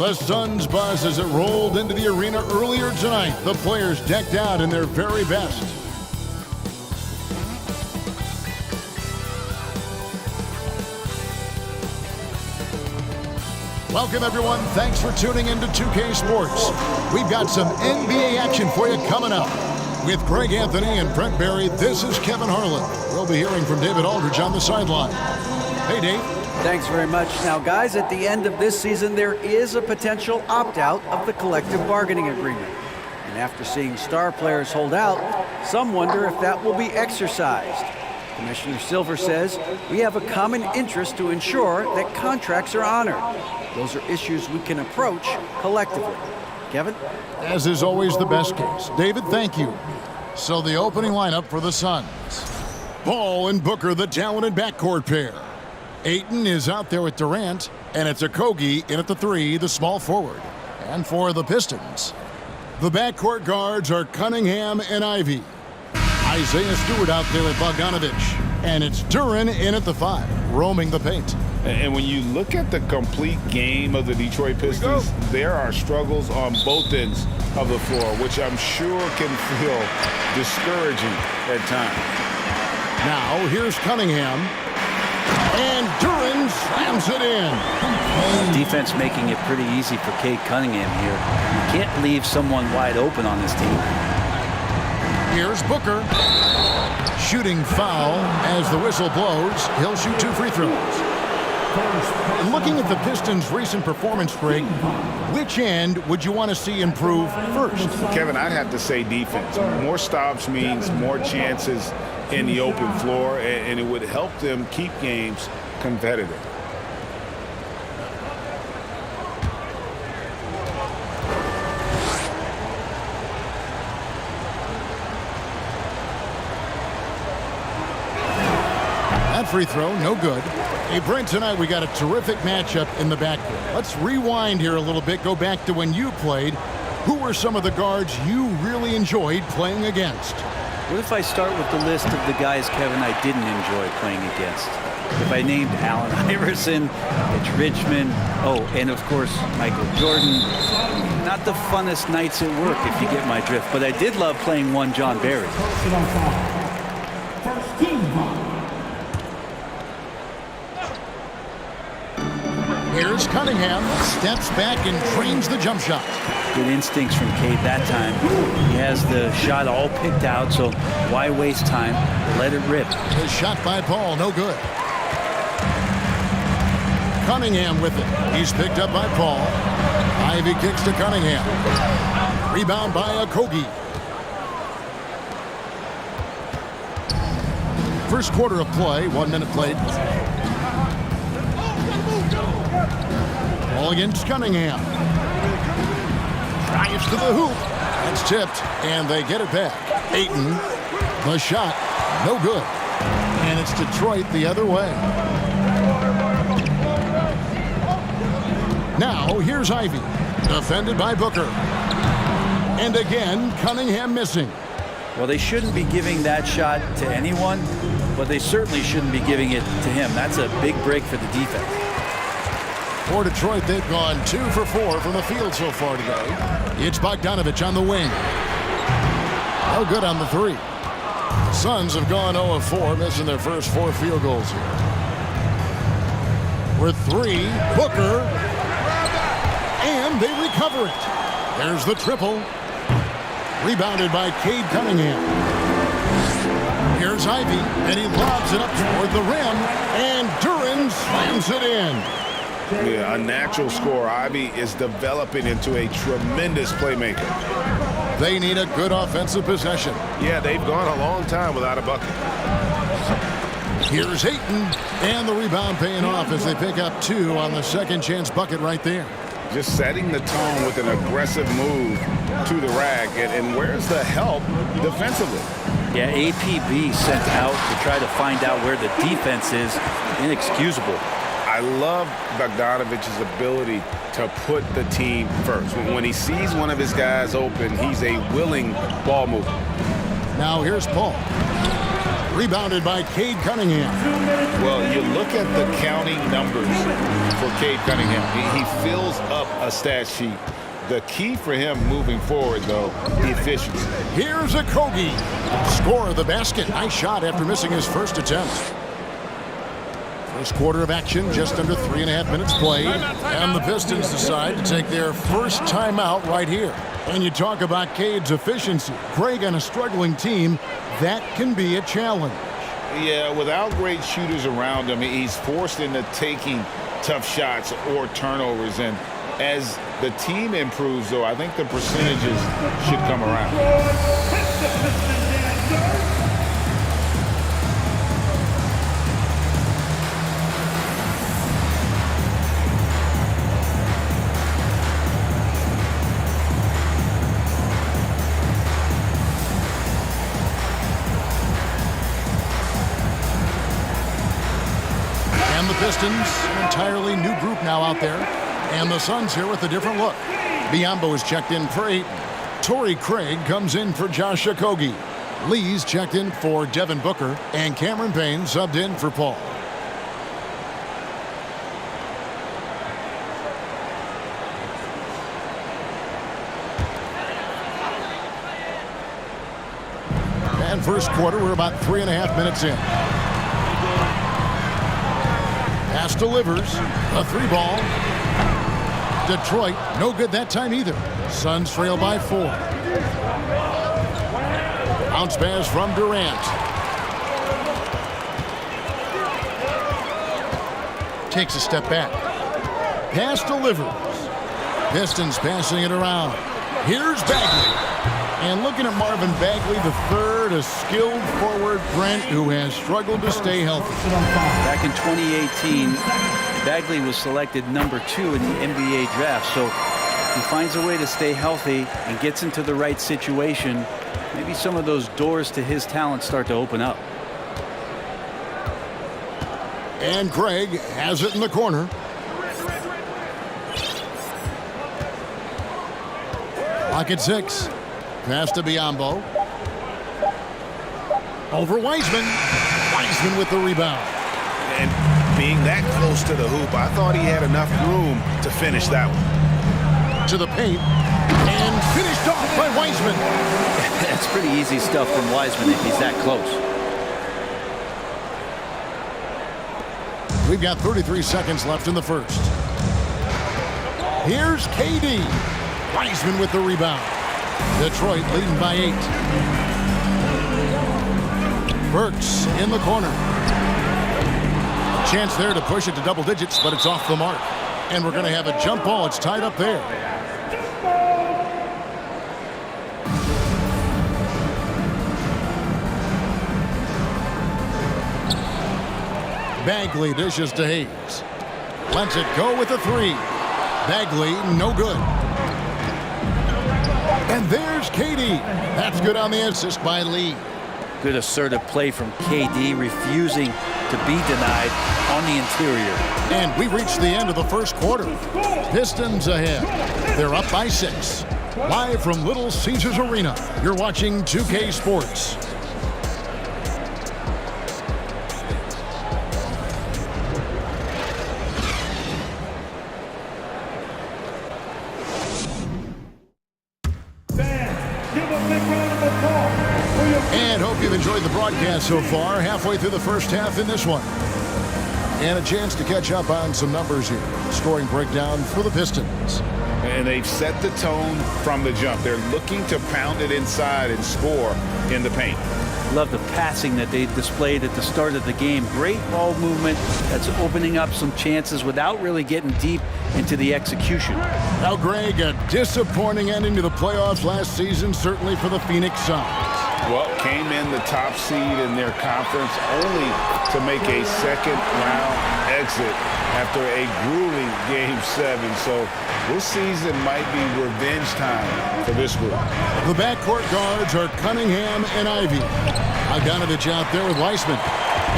The Suns buzz as it rolled into the arena earlier tonight. The players decked out in their very best. Welcome, everyone. Thanks for tuning in to 2K Sports. We've got some NBA action for you coming up. With Greg Anthony and Brent Barry, this is Kevin Harlan. We'll be hearing from David Aldridge on the sideline. Hey, Dave. Thanks very much. Now, guys, at the end of this season, there is a potential opt-out of the collective bargaining agreement. And after seeing star players hold out, some wonder if that will be exercised. Commissioner Silver says we have a common interest to ensure that contracts are honored. Those are issues we can approach collectively. Kevin? As is always the best case. David, thank you. So the opening lineup for the Suns. Ball and Booker, the talented backcourt pair. Ayton is out there with Durant, and it's Okogie in at the 3, the small forward. And for the Pistons, the backcourt guards are Cunningham and Ivy. Isaiah Stewart out there with Bogdanovich. And it's Duren in at the 5, roaming the paint. And when you look at the complete game of the Detroit Pistons, there are struggles on both ends of the floor, which I'm sure can feel discouraging at times. Now, here's Cunningham. And Duren slams it in. Defense making it pretty easy for Cade Cunningham here. You can't leave someone wide open on this team. Here's Booker. Shooting foul as the whistle blows. He'll shoot 2 free throws. Looking at the Pistons' recent performance, Greg, which end would you want to see improve first? Kevin, I'd have to say defense. More stops means more chances in the open floor, and it would help them keep games competitive. That free throw, no good. Hey, Brent, tonight we got a terrific matchup in the backcourt. Let's rewind here a little bit, go back to when you played. Who were some of the guards you really enjoyed playing against? What if I start with the list of the guys, Kevin, I didn't enjoy playing against? If I named Allen Iverson, Mitch Richmond, and of course, Michael Jordan. Not the funnest nights at work, if you get my drift, but I did love playing one John Barry. Here's Cunningham, steps back and trains the jump shot. Good instincts from Cade that time. He has the shot all picked out, so why waste time? Let it rip. The shot by Paul, no good. Cunningham with it. He's picked up by Paul. Ivy kicks to Cunningham. Rebound by Okogie. First quarter of play, 1 minute played. Ball against Cunningham. Drives to the hoop. That's tipped, and they get it back. Ayton, the shot, no good. And it's Detroit the other way. Now, here's Ivy, defended by Booker. And again, Cunningham missing. Well, they shouldn't be giving that shot to anyone, but they certainly shouldn't be giving it to him. That's a big break for the defense. For Detroit, they've gone 2 for 4 from the field so far today. It's Bogdanovich on the wing. No good on the 3. The Suns have gone 0 of 4, missing their first 4 field goals here. With 3, Booker. And they recover it. There's the triple. Rebounded by Cade Cunningham. Here's Ivy, and he lobs it up toward the rim, and Duren slams it in. Yeah, a natural scorer. Ivy is developing into a tremendous playmaker. They need a good offensive possession. Yeah, they've gone a long time without a bucket. Here's Ayton, and the rebound paying off as they pick up 2 on the second chance bucket right there. Just setting the tone with an aggressive move to the rack. And where's the help defensively? Yeah, APB sent out to try to find out where the defense is. Inexcusable. I love Bogdanovich's ability to put the team first. When he sees one of his guys open, he's a willing ball mover. Now here's Paul. Rebounded by Cade Cunningham. Well, you look at the counting numbers for Cade Cunningham. He fills up a stat sheet. The key for him moving forward, though, efficiency. Here's Okogie. Score of the basket. Nice shot after missing his first attempt. First quarter of action, just under 3.5 minutes played. And the Pistons decide to take their first timeout right here. And you talk about Cade's efficiency. Greg, on a struggling team, that can be a challenge. Yeah, without great shooters around him, he's forced into taking tough shots or turnovers. And as the team improves, though, I think the percentages should come around. And the Pistons, an entirely new group now out there. And the Suns here with a different look. Biyombo is checked in for Ayton. Torrey Craig comes in for Josh Okogie. Lee's checked in for Devin Booker. And Cameron Payne subbed in for Paul. And first quarter, we're about 3.5 minutes in. Pass delivers. A 3-ball. Detroit, no good that time either. Suns trail by 4. Bounce pass from Durant. Takes a step back. Pass delivers. Pistons passing it around. Here's Bagley. And looking at Marvin Bagley, the third, a skilled forward, Brent, who has struggled to stay healthy. Back in 2018, Bagley was selected number 2 in the NBA draft, so he finds a way to stay healthy and gets into the right situation. Maybe some of those doors to his talent start to open up. And Craig has it in the corner. Clock at 6. Pass to Biyombo. Over Wiseman. Wiseman with the rebound. And being that close to the hoop, I thought he had enough room to finish that one. To the paint. And finished off by Wiseman. That's pretty easy stuff from Wiseman if he's that close. We've got 33 seconds left in the first. Here's KD. Wiseman with the rebound. Detroit leading by 8. Burks in the corner. Chance there to push it to double digits, but it's off the mark. And we're going to have a jump ball. It's tied up there. Bagley dishes to Hayes. Lets it go with a 3. Bagley, no good. And there's KD. That's good on the assist by Lee. Good assertive play from KD, refusing to be denied on the interior. And we reached the end of the first quarter. Pistons ahead. They're up by 6. Live from Little Caesars Arena, you're watching 2K Sports. And hope you've enjoyed the broadcast so far. Halfway through the first half in this one. And a chance to catch up on some numbers here. Scoring breakdown for the Pistons. And they've set the tone from the jump. They're looking to pound it inside and score in the paint. Love the passing that they displayed at the start of the game. Great ball movement that's opening up some chances without really getting deep into the execution. Now, Greg, a disappointing ending to the playoffs last season, certainly for the Phoenix Suns. Well, came in the top seed in their conference only to make a second-round exit after a grueling Game 7. So this season might be revenge time for this group. The backcourt guards are Cunningham and Ivy. Bogdanovich out there with Wiseman.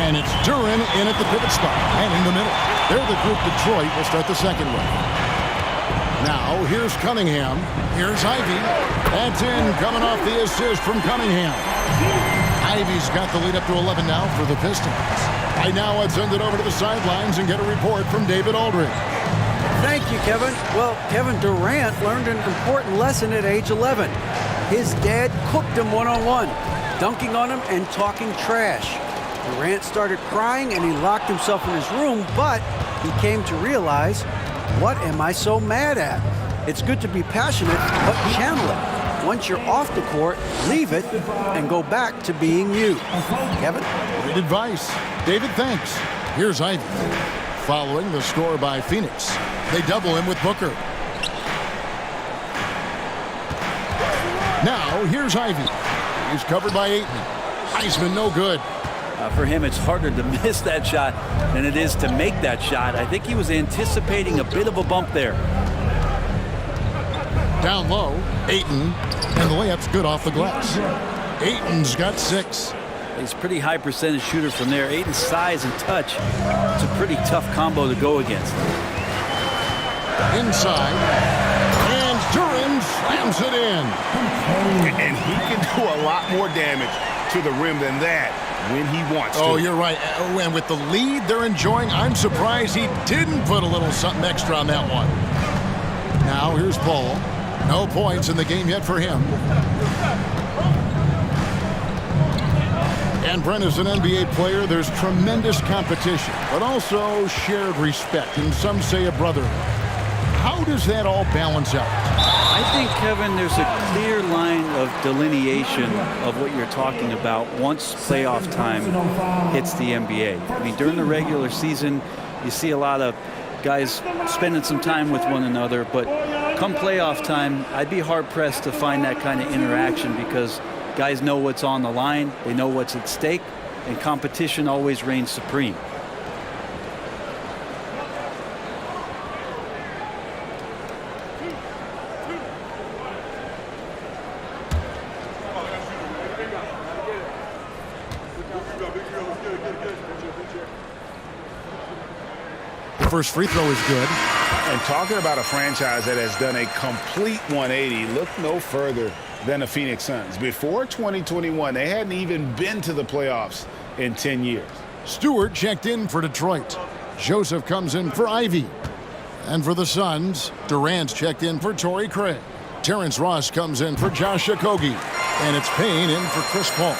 And it's Duren in at the pivot spot and in the middle. They're the group Detroit will start the second with. Now, here's Cunningham. Here's Ivy. That's in, coming off the assist from Cunningham. Ivy's got the lead up to 11 now for the Pistons. Right now, I'd send it over to the sidelines and get a report from David Aldridge. Thank you, Kevin. Well, Kevin Durant learned an important lesson at age 11. His dad cooked him one-on-one, dunking on him and talking trash. Durant started crying and he locked himself in his room, but he came to realize, what am I so mad at? It's good to be passionate, but channel it. Once you're off the court, leave it and go back to being you. Kevin? Great advice. David, thanks. Here's Ivy. Following the score by Phoenix, they double him with Booker. Now, here's Ivy. He's covered by Ayton. Heisman, no good. For him, it's harder to miss that shot than it is to make that shot. I think he was anticipating a bit of a bump there. Down low, Ayton, and the layup's good off the glass. Ayton's got 6. He's a pretty high percentage shooter from there. Ayton's size and touch, it's a pretty tough combo to go against. Inside, and Duran slams it in. And he can do a lot more damage to the rim than that when he wants to. Oh, you're right. And with the lead they're enjoying, I'm surprised he didn't put a little something extra on that one. Now here's Paul. No points in the game yet for him. And Brent, as an NBA player, there's tremendous competition, but also shared respect, and some say a brotherhood. How does that all balance out? I think, Kevin, there's a clear line of delineation of what you're talking about once playoff time hits the NBA. I mean, during the regular season, you see a lot of guys spending some time with one another, but come playoff time, I'd be hard-pressed to find that kind of interaction because guys know what's on the line, they know what's at stake, and competition always reigns supreme. The first free throw is good. And talking about a franchise that has done a complete 180, look no further than the Phoenix Suns. Before 2021, they hadn't even been to the playoffs in 10 years. Stewart checked in for Detroit. Joseph comes in for Ivy. And for the Suns, Durant's checked in for Torrey Craig. Terrence Ross comes in for Josh Okogie. And it's Payne in for Chris Paul.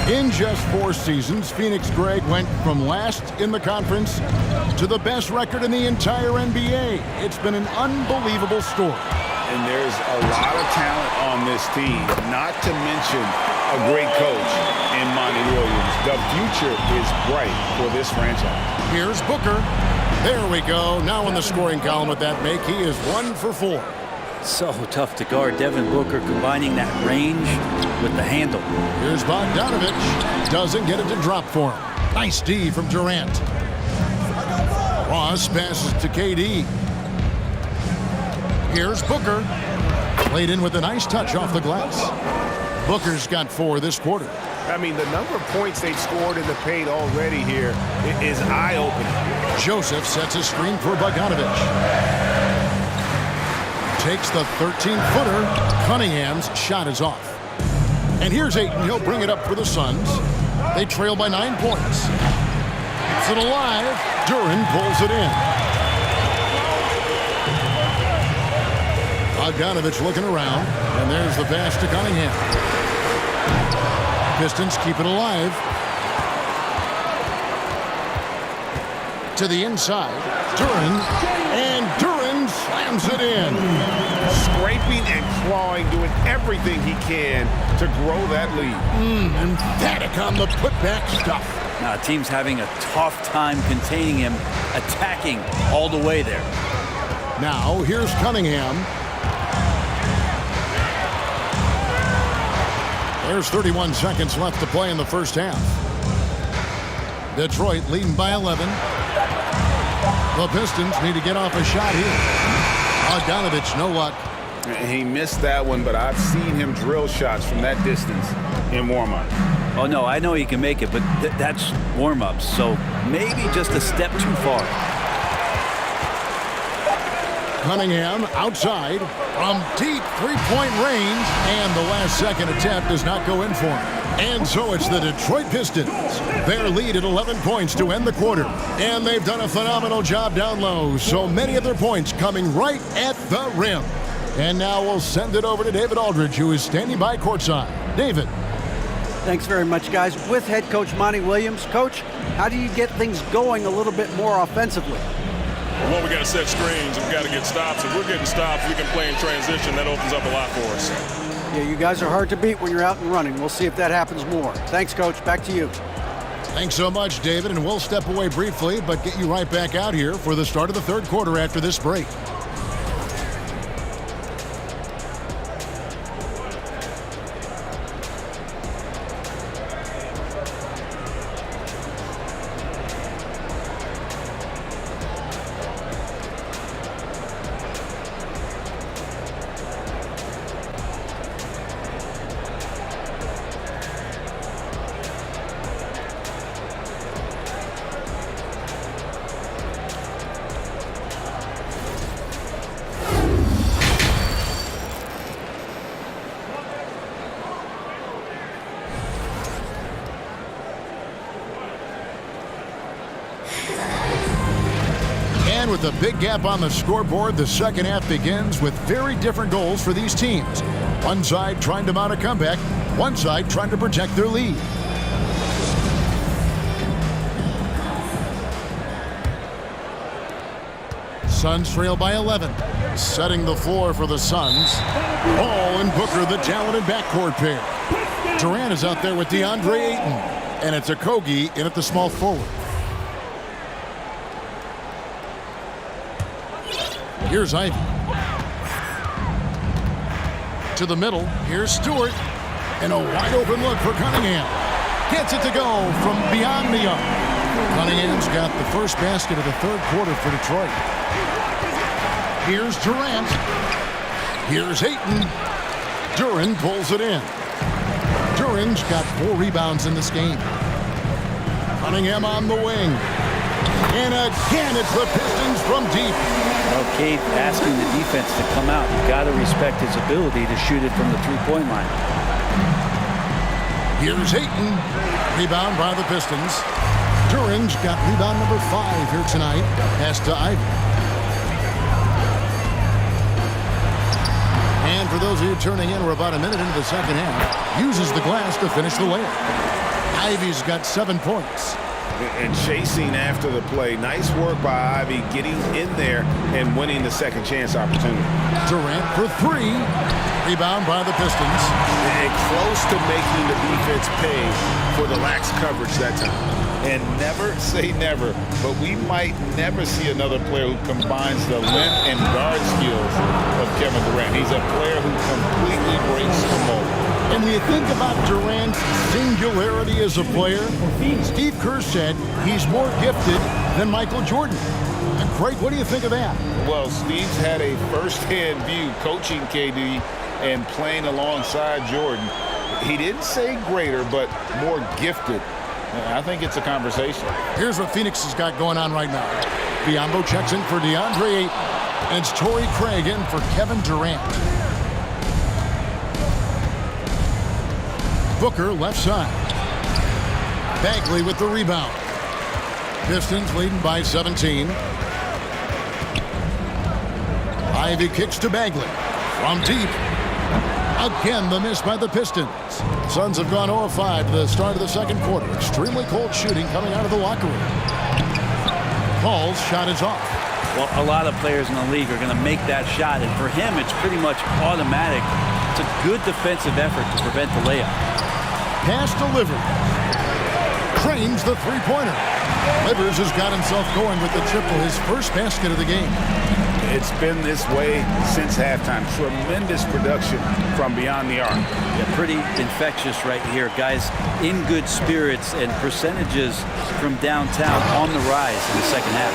In just 4 seasons, Phoenix Greg went from last in the conference to the best record in the entire NBA. It's been an unbelievable story. And there's a lot of talent on this team, not to mention a great coach in Monty Williams. The future is bright for this franchise. Here's Booker. There we go. Now in the scoring column with that make, he is 1 for 4. So tough to guard. Devin Booker combining that range with the handle. Here's Bogdanovich. Doesn't get it to drop for him. Nice D from Durant. Ross passes to KD. Here's Booker. Played in with a nice touch off the glass. Booker's got 4 this quarter. I mean, the number of points they've scored in the paint already here is eye-opening. Joseph sets a screen for Bogdanovich. Takes the 13-footer. Cunningham's shot is off. And here's Ayton. He'll bring it up for the Suns. They trail by 9 points. It's it alive. Duran pulls it in. Bogdanovich looking around. And there's the pass to Cunningham. Pistons keep it alive. To the inside. Duran. And Duran slams it in. Scraping and clawing, doing everything he can to grow that lead. Emphatic on the putback stuff. Now, team's having a tough time containing him, attacking all the way there. Now, here's Cunningham. There's 31 seconds left to play in the first half. Detroit leading by 11. The Pistons need to get off a shot here. Bogdanovich, no luck. He missed that one, but I've seen him drill shots from that distance in warm-up. Oh, no, I know he can make it, but that's warm-ups, so maybe just a step too far. Cunningham outside from deep three-point range, and the last-second attempt does not go in for him. And so it's the Detroit Pistons. Their lead at 11 points to end the quarter. And they've done a phenomenal job down low. So many of their points coming right at the rim. And now we'll send it over to David Aldridge, who is standing by courtside. David. Thanks very much, guys. With head coach Monty Williams. Coach, how do you get things going a little bit more offensively? Well, we got to set screens and we got to get stops. If we're getting stops, we can play in transition. That opens up a lot for us. Yeah, you guys are hard to beat when you're out and running. We'll see if that happens more. Thanks, Coach. Back to you. Thanks so much, David, and we'll step away briefly, but get you right back out here for the start of the third quarter after this break. And with a big gap on the scoreboard, the second half begins with very different goals for these teams. One side trying to mount a comeback, one side trying to protect their lead. Suns trail by 11. Setting the floor for the Suns. Ball and Booker, the talented backcourt pair. Durant is out there with DeAndre Ayton. And it's Okogie in at the small forward. Here's Ivy. To the middle. Here's Stewart. And a wide open look for Cunningham. Gets it to go from beyond the arc. Cunningham's got the first basket of the third quarter for Detroit. Here's Durant. Here's Ayton. Duren pulls it in. Duren's got 4 rebounds in this game. Cunningham on the wing. And again, it's the Pistons from deep. Well, Cade asking the defense to come out. You've got to respect his ability to shoot it from the three-point line. Here's Ayton. Rebound by the Pistons. Duren's got rebound number 5 here tonight. Pass to Ivy. And for those of you turning in, we're about a minute into the second half. Uses the glass to finish the layup. Ivy's got 7 points. And chasing after the play. Nice work by Ivy getting in there and winning the second chance opportunity. Durant for 3. Rebound by the Pistons. And close to making the defense pay for the lax coverage that time. And never say never, but we might never see another player who combines the length and guard skills of Kevin Durant. He's a player who completely breaks the mold. And when you think about Durant's singularity as a player, Steve Kerr said he's more gifted than Michael Jordan. And Craig, what do you think of that? Well, Steve's had a first-hand view coaching KD and playing alongside Jordan. He didn't say greater, but more gifted. I think it's a conversation. Here's what Phoenix has got going on right now. Biyombo checks in for DeAndre Ayton. And it's Torrey Craig in for Kevin Durant. Booker left side. Bagley with the rebound. Pistons leading by 17. Ivy kicks to Bagley. From deep. Again, the miss by the Pistons. Suns have gone 0-5 to the start of the second quarter. Extremely cold shooting coming out of the locker room. Paul's shot is off. Well, a lot of players in the league are going to make that shot, and for him, it's pretty much automatic. It's a good defensive effort to prevent the layup. Pass delivered. Trains the three-pointer. Livers has got himself going with the triple, his first basket of the game. It's been this way since halftime. Tremendous production from beyond the arc. Yeah, pretty infectious right here. Guys in good spirits and percentages from downtown on the rise in the second half.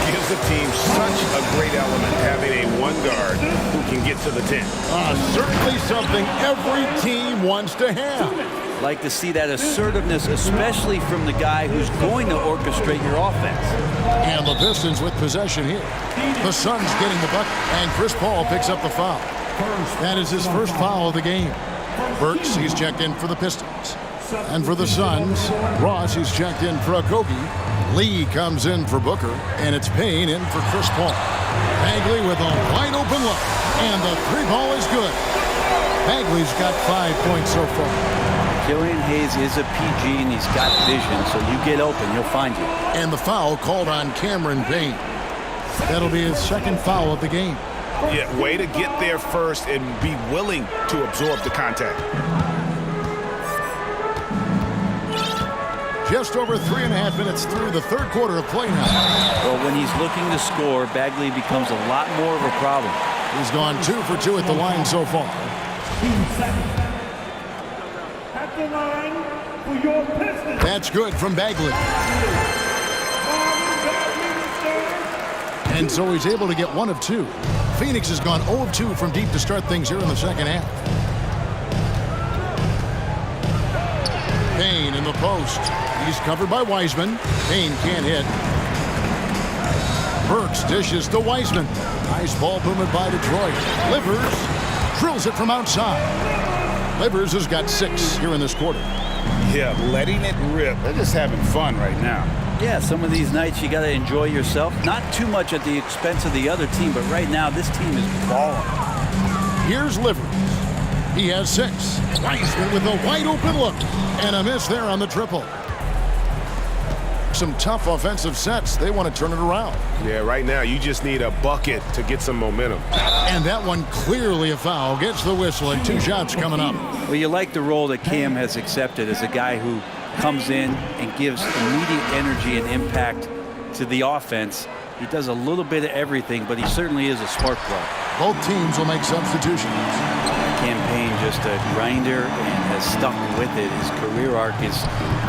Gives gives the team such a great element having a one guard who can get to the 10. Certainly something every team wants to have. Like to see that assertiveness, especially from the guy who's going to orchestrate your offense. And the Pistons with possession here. The Suns getting the bucket, and Chris Paul picks up the foul. That is his first foul of the game. Burks, he's checked in for the Pistons. And for the Suns, Ross, he's checked in for Okogie. Lee comes in for Booker, and it's Payne in for Chris Paul. Bagley with a wide open look, and the three ball is good. Bagley's got 5 points so far. Killian Hayes is a PG, and he's got vision, so you get open, he'll find you. And the foul called on Cameron Payne. That'll be his second foul of the game. Yeah, way to get there first and be willing to absorb the contact. Just over 3.5 minutes through the third quarter of play now. Well, when he's looking to score, Bagley becomes a lot more of a problem. He's gone 2 for 2 at the line so far. At the line for your Pistons. That's good from Bagley. And so he's able to get 1 of 2. Phoenix has gone 0 of 2 from deep to start things here in the second half. Payne in the post. He's covered by Wiseman. Payne can't hit. Burks dishes to Wiseman. Nice ball movement by Detroit. Livers drills it from outside. Livers has got 6 here in this quarter. Yeah, letting it rip. They're just having fun right now. Yeah, some of these nights you got to enjoy yourself. Not too much at the expense of the other team, but right now this team is balling. Here's Livers. He has 6. Wiseman with a wide open look. And a miss there on the triple. Some tough offensive sets. They want to turn it around. Yeah, right now you just need a bucket to get some momentum. And that one clearly a foul. Gets the whistle and 2 shots coming up. Well, you like the role that Cam has accepted as a guy who comes in and gives immediate energy and impact to the offense. He does a little bit of everything, but he certainly is a smart player. Both teams will make substitutions. Campaign just a grinder and has stuck with it. His career arc is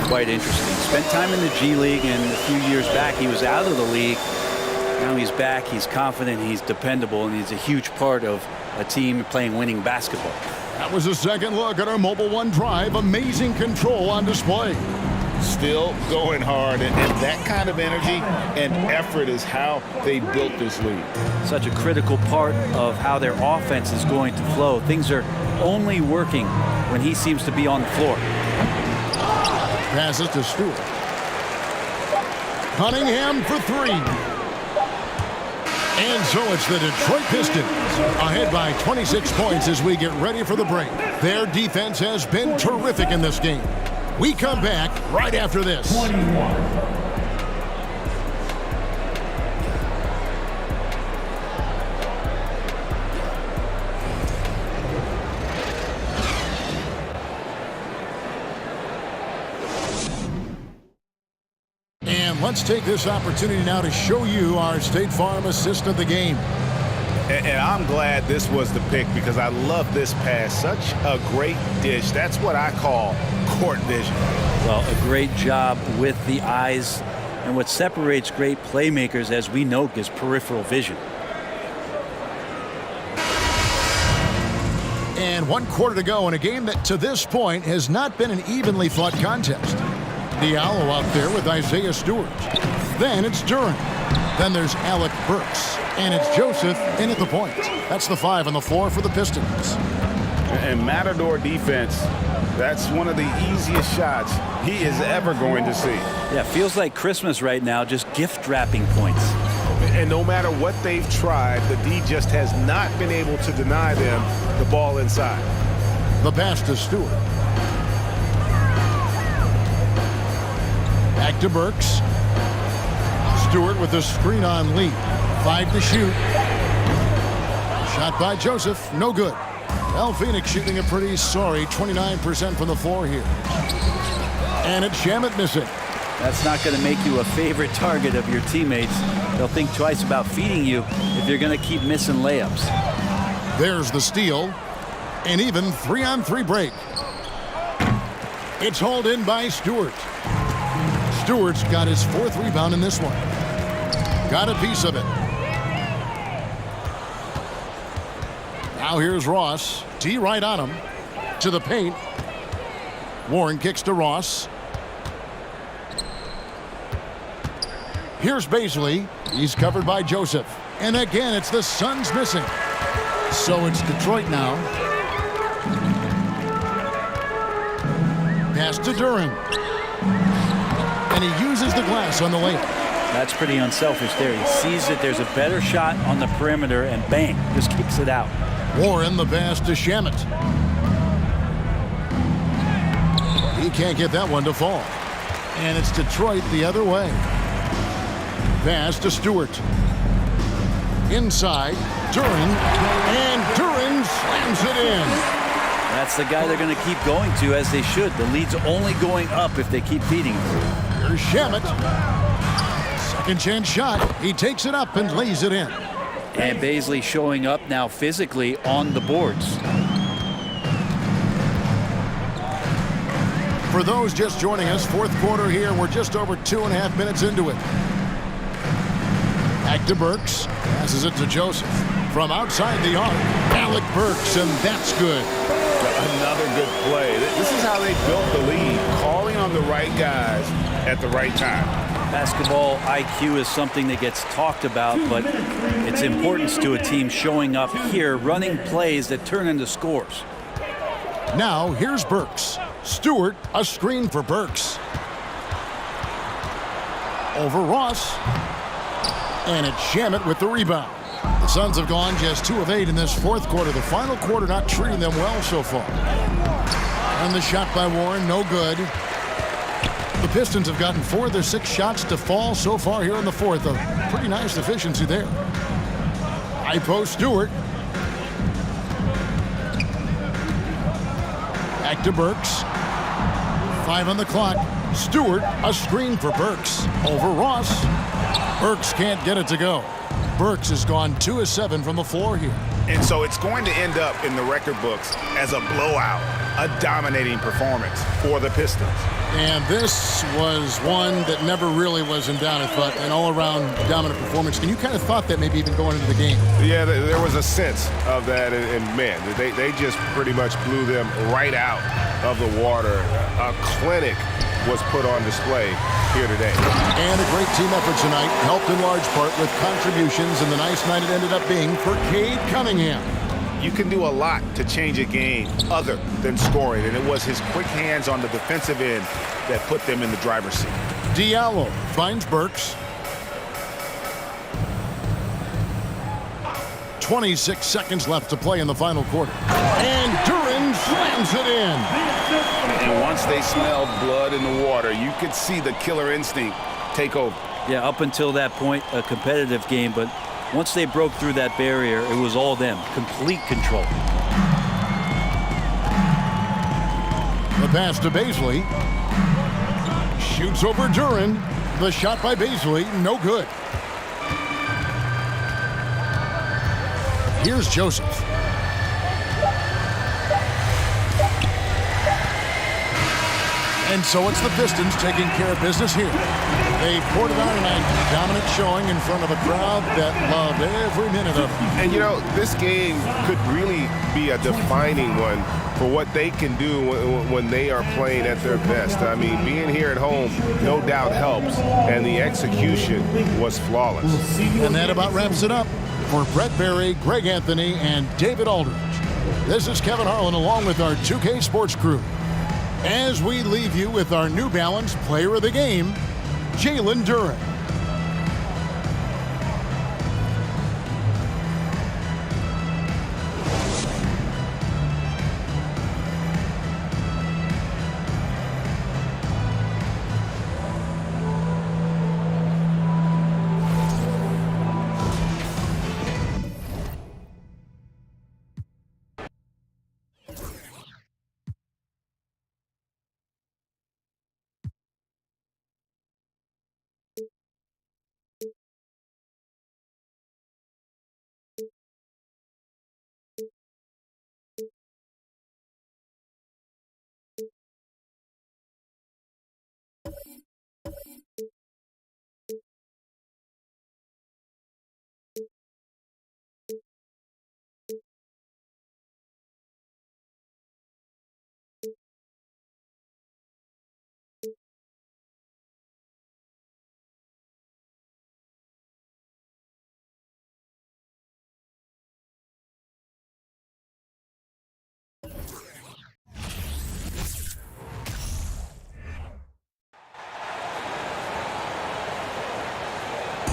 quite interesting. Spent time in the G League, and a few years back he was out of the league. Now he's back, he's confident, he's dependable, and he's a huge part of a team playing winning basketball. That was a second look at our Mobile One drive. Amazing control on display. Still going hard, and that kind of energy and effort is how they built this league. Such a critical part of how their offense is going to flow. Things are only working when he seems to be on the floor. Passes to Stewart. Cunningham for 3. And so it's the Detroit Pistons ahead by 26 points as we get ready for the break. Their defense has been terrific in this game. We come back right after this. 21. And let's take this opportunity now to show you our State Farm assist of the game. And I'm glad this was the pick because I love this pass. Such a great dish. That's what I call court vision. Well, a great job with the eyes. And what separates great playmakers, as we know, is peripheral vision. And 1 quarter to go in a game that to this point has not been an evenly fought contest. Diallo out there with Isaiah Stewart. Then it's Duren. Then there's Alec Burks. And it's Joseph in at the point. That's the 5 on the floor for the Pistons. And Matador defense, that's one of the easiest shots he is ever going to see. Yeah, feels like Christmas right now, just gift wrapping points. And no matter what they've tried, the D just has not been able to deny them the ball inside. The pass to Stewart. Back to Burks. Stewart with the screen on Lee. 5 to shoot. Shot by Joseph. No good. Well, Phoenix shooting a pretty sorry 29% from the floor here. And it's Shamet missing. That's not going to make you a favorite target of your teammates. They'll think twice about feeding you if you're going to keep missing layups. There's the steal. An even 3-on-3 break. It's hauled in by Stewart. Stewart's got his 4th rebound in this one. got a piece of it. Now here's Ross. T right on him. To the paint. Warren kicks to Ross. Here's Baisley. He's covered by Joseph. And again, it's the Suns missing. So it's Detroit now. Pass to Duren. And he uses the glass on the layup. That's pretty unselfish there. He sees that there's a better shot on the perimeter and bang, just kicks it out. Warren the pass to Shamet. He can't get that one to fall. And it's Detroit the other way. Pass to Stewart. Inside, Duren. And Duren slams it in. That's the guy they're going to keep going to, as they should. The lead's only going up if they keep feeding him. Here's Shamet. Second chance shot. He takes it up and lays it in. And Baisley showing up now physically on the boards. For those just joining us, fourth quarter here. We're just over 2.5 minutes into it. Back to Burks. Passes it to Joseph. From outside the arc, Alec Burks, and that's good. Another good play. This is how they built the lead, calling on the right guys at the right time. Basketball IQ is something that gets talked about, but its importance to a team showing up here, running plays that turn into scores. Now, here's Burks. Stewart, a screen for Burks. Over Ross. And it's Shamet with the rebound. The Suns have gone just 2 of 8 in this fourth quarter. The final quarter not treating them well so far. And the shot by Warren, no good. The Pistons have gotten 4 of their 6 shots to fall so far here in the fourth. A pretty nice efficiency there. High post Stewart. Back to Burks. 5 on the clock. Stewart, a screen for Burks. Over Ross. Burks can't get it to go. Burks has gone 2 of 7 from the floor here. And so it's going to end up in the record books as a blowout, a dominating performance for the Pistons. And this was one that never really was in doubt, I thought, an all-around dominant performance. And you kind of thought that maybe even going into the game. Yeah, there was a sense of that, and man, they just pretty much blew them right out of the water. A clinic was put on display here today. And a great team effort tonight, helped in large part with contributions, and the nice night it ended up being for Cade Cunningham. You can do a lot to change a game other than scoring, and it was his quick hands on the defensive end that put them in the driver's seat. Diallo finds Burks. 26 seconds left to play in the final quarter. And Duren slams it in. And once they smelled blood in the water, you could see the killer instinct take over. Yeah, up until that point, a competitive game, but once they broke through that barrier, it was all them. Complete control. The pass to Baisley. Shoots over Duren. The shot by Baisley, no good. Here's Joseph. And so it's the Pistons taking care of business here. They poured it on tonight, dominant showing in front of a crowd that loved every minute of it. And you know, this game could really be a defining one for what they can do when they are playing at their best. I mean, being here at home no doubt helps, and the execution was flawless. And that about wraps it up. For Brett Berry, Greg Anthony, and David Aldridge, this is Kevin Harlan along with our 2K Sports crew, as we leave you with our New Balance Player of the Game, Jalen Duren.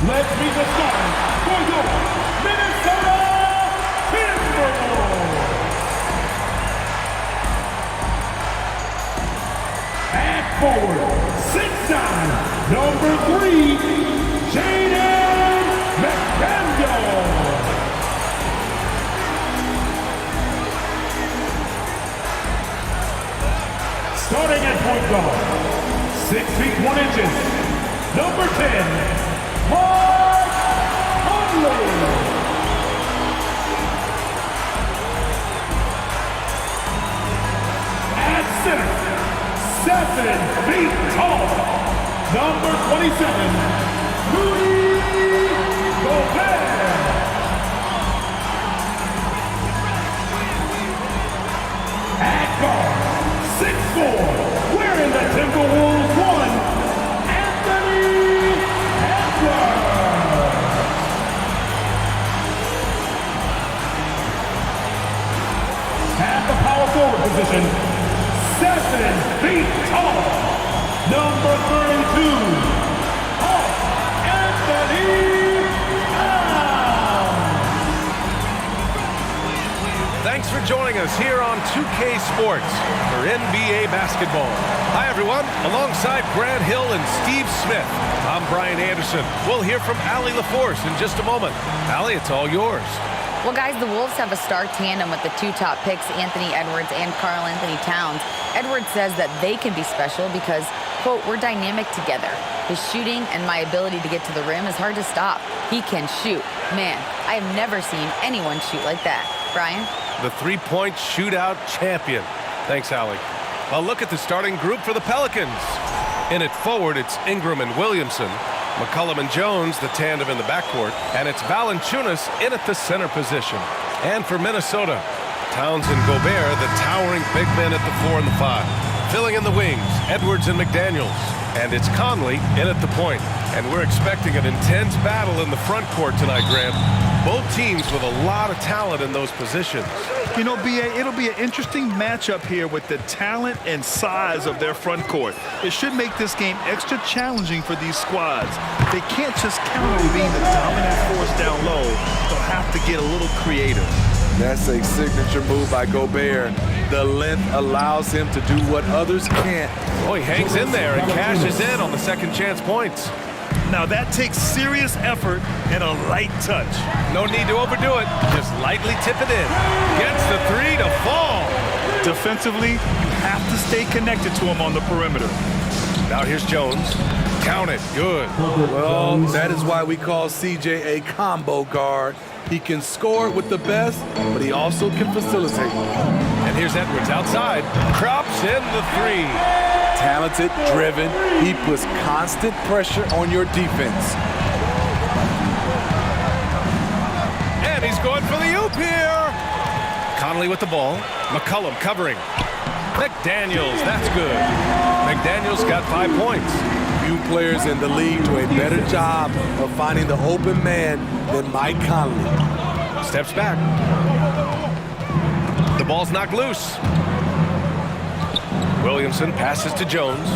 let's meet the starters for your Minnesota Timberwolves. At forward, 6'9", number 3, Jaden McDaniel. Starting at point guard, 6 feet 1 inches, number 10, Mark Conley. At center, 7 feet tall, number 27, Rudy Gobert. At guard, 6'4", wearing the Timberwolves 1, Anthony Edwards. At the power forward position, 7 feet tall, number 32, Anthony Thanks for joining us here on 2K Sports for NBA basketball. Hi, everyone. Alongside Grant Hill and Steve Smith, I'm Brian Anderson. We'll hear from Allie LaForce in just a moment. Allie, it's all yours. Well, guys, the Wolves have a star tandem with the 2 top picks, Anthony Edwards and Karl Anthony Towns. Edwards says that they can be special because, quote, we're dynamic together. His shooting and my ability to get to the rim is hard to stop. He can shoot. Man, I have never seen anyone shoot like that. Brian? The three-point shootout champion. Thanks, Allie. Well, look at the starting group for the Pelicans. In it forward, it's Ingram and Williamson. McCollum and Jones, the tandem in the backcourt. And it's Valanciunas in at the center position. And for Minnesota, Towns and Gobert, the towering big men at the 4 and the 5. Filling in the wings, Edwards and McDaniels. And it's Conley in at the point. And we're expecting an intense battle in the front court tonight, Graham. Both teams with a lot of talent in those positions. You know, B.A., it'll be an interesting matchup here with the talent and size of their front court. It should make this game extra challenging for these squads. They can't just count on being the dominant force down low. They'll have to get a little creative. That's a signature move by Gobert. The length allows him to do what others can't. Oh, he hangs in there and cashes in on the second chance points. Now that takes serious effort and a light touch. No need to overdo it. Just lightly tip it in. Gets the 3 to fall. Defensively, you have to stay connected to him on the perimeter. Now here's Jones. Count it. Good. Well, that is why we call CJ a combo guard. He can score with the best, but he also can facilitate. And here's Edwards outside. Drops in the 3. Talented, driven, he puts constant pressure on your defense. And he's going for the oop here. Conley with the ball. McCollum covering. McDaniels, that's good. McDaniels got 5 points. Few players in the league do a better job of finding the open man than Mike Conley. Steps back. The ball's knocked loose. Williamson passes to Jones.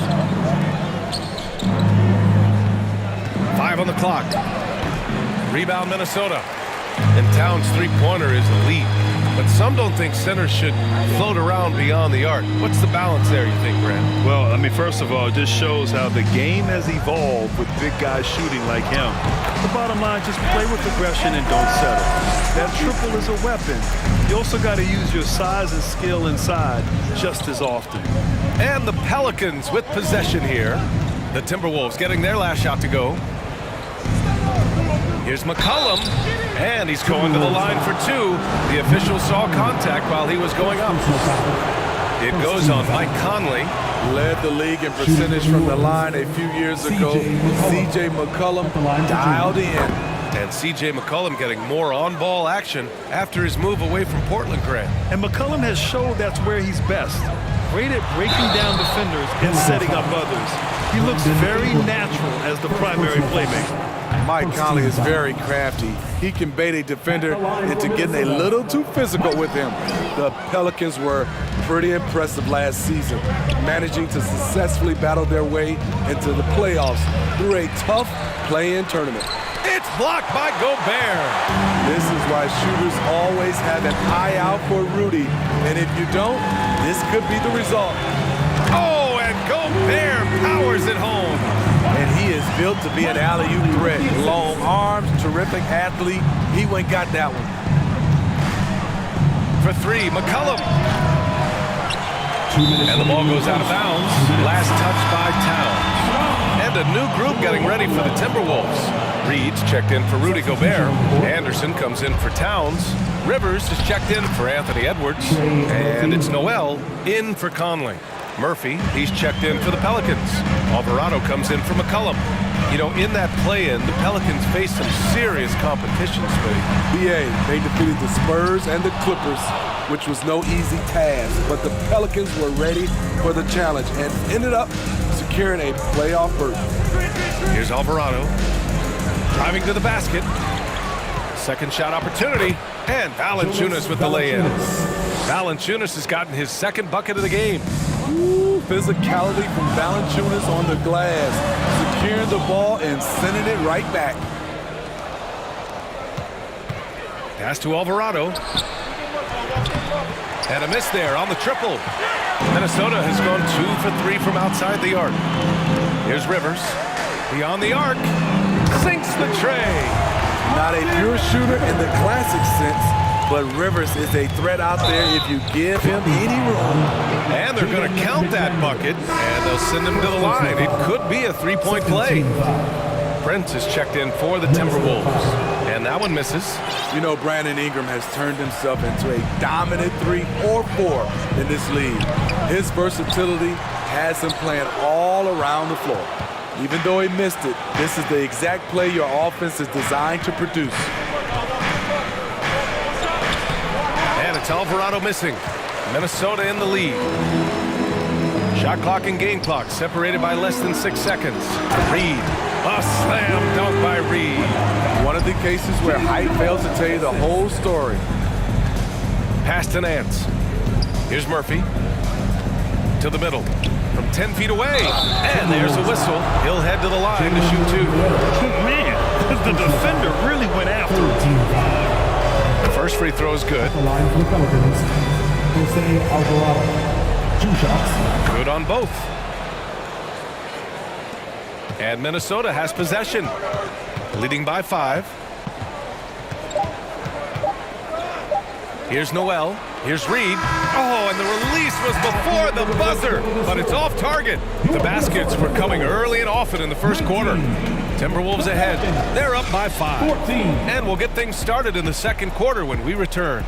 5 on the clock. Rebound Minnesota. And Towns' three-pointer is elite. But some don't think centers should float around beyond the arc. What's the balance there, you think, Grant? Well, I mean, first of all, it just shows how the game has evolved with big guys shooting like him. The bottom line, just play with aggression and don't settle. That triple is a weapon. You also got to use your size and skill inside just as often. And the Pelicans with possession here. The Timberwolves getting their last shot to go. Here's McCollum, and he's going to the line for 2. The official saw contact while he was going up. It goes on Mike Conley. Led the league in percentage from the line a few years ago. C.J. McCollum dialed in. And C.J. McCollum getting more on-ball action after his move away from Portland, Grant. And McCollum has showed that's where he's best. Great at breaking down defenders and setting up others. He looks very natural as the primary playmaker. Mike Conley is very crafty. He can bait a defender into getting a little too physical with him. The Pelicans were pretty impressive last season, managing to successfully battle their way into the playoffs through a tough play-in tournament. blocked by Gobert. This is why shooters always have an eye out for Rudy. And if you don't, this could be the result. Oh, and Gobert powers it home. And he is built to be an alley-oop threat. Long arms, terrific athlete. He went and got that one. For three, McCollum. And the ball goes out of bounds. Last touch by Towns. And a new group getting ready for the Timberwolves. Reed's checked in for Rudy Gobert. Anderson comes in for Towns. Rivers is checked in for Anthony Edwards. And it's Noel in for Conley. Murphy, he's checked in for the Pelicans. Alvarado comes in for McCollum. You know, in that play-in, the Pelicans faced some serious competition, Spade. BA, they defeated the Spurs and the Clippers, which was no easy task, but the Pelicans were ready for the challenge and ended up securing a playoff berth. Here's Alvarado, driving to the basket. Second shot opportunity, and Valanciunas with the lay-in. Valanciunas has gotten his second bucket of the game. Ooh, physicality from Valanciunas on the glass, securing the ball and sending it right back. Pass to Alvarado. And a miss there on the triple. Minnesota has gone 2 for 3 from outside the arc. Here's Rivers. Beyond the arc. Sinks the tray. Not a pure shooter in the classic sense, but Rivers is a threat out there if you give him any room. And they're going to count that bucket, and they'll send him to the line. It could be a three-point play. Prince is checked in for the Timberwolves, and that one misses. You know, Brandon Ingram has turned himself into a dominant 3 or 4 in this league. His versatility has him playing all around the floor. Even though he missed it, this is the exact play your offense is designed to produce. And it's Alvarado missing. Minnesota in the lead. Shot clock and game clock separated by less than 6 seconds. Reed. A slam dunk by Reed. One of the cases where height fails to tell you the whole story. Pass to Nance. Here's Murphy. To the middle. From 10 feet away. And there's a whistle. He'll head to the line to shoot 2. Man, the defender really went after him. The first free throw is good. The line for the Pelicans, Jose Alvarado. 2 shots. Good on both. And Minnesota has possession, leading by 5. Here's Noel. Here's Reed. Oh, and the release was before the buzzer, but it's off target. The baskets were coming early and often in the first quarter. Timberwolves ahead. They're up by 5. And we'll get things started in the second quarter when we return.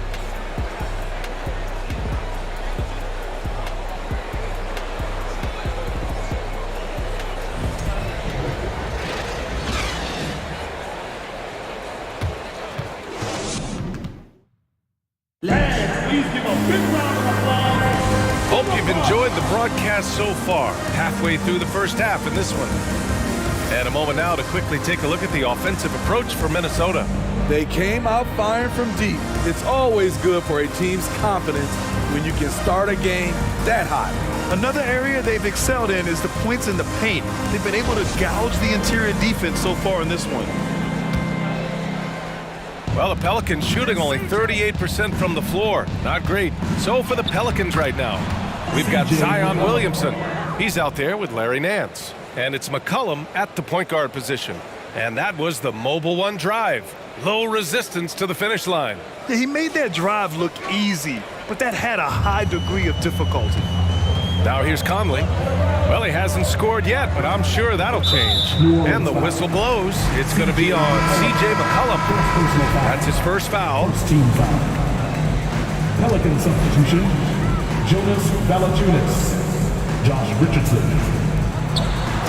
Hope you've enjoyed the broadcast so far. Halfway through the first half in this one. And a moment now to quickly take a look at the offensive approach for Minnesota. They came out firing from deep. It's always good for a team's confidence when you can start a game that hot. Another area they've excelled in is the points in the paint. They've been able to gouge the interior defense so far in this one. Well, the Pelicans shooting only 38% from the floor. Not great. So for the Pelicans right now, we've got Zion Williamson. He's out there with Larry Nance. And it's McCollum at the point guard position. And that was the Mobile One drive. Low resistance to the finish line. Yeah, he made that drive look easy, but that had a high degree of difficulty. Now here's Conley. Well, he hasn't scored yet, but I'm sure that'll change. And the whistle blows. It's going to be on C.J. McCollum. That's his first foul. Team foul. Pelican substitution, Jonas Valanciunas, Josh Richardson.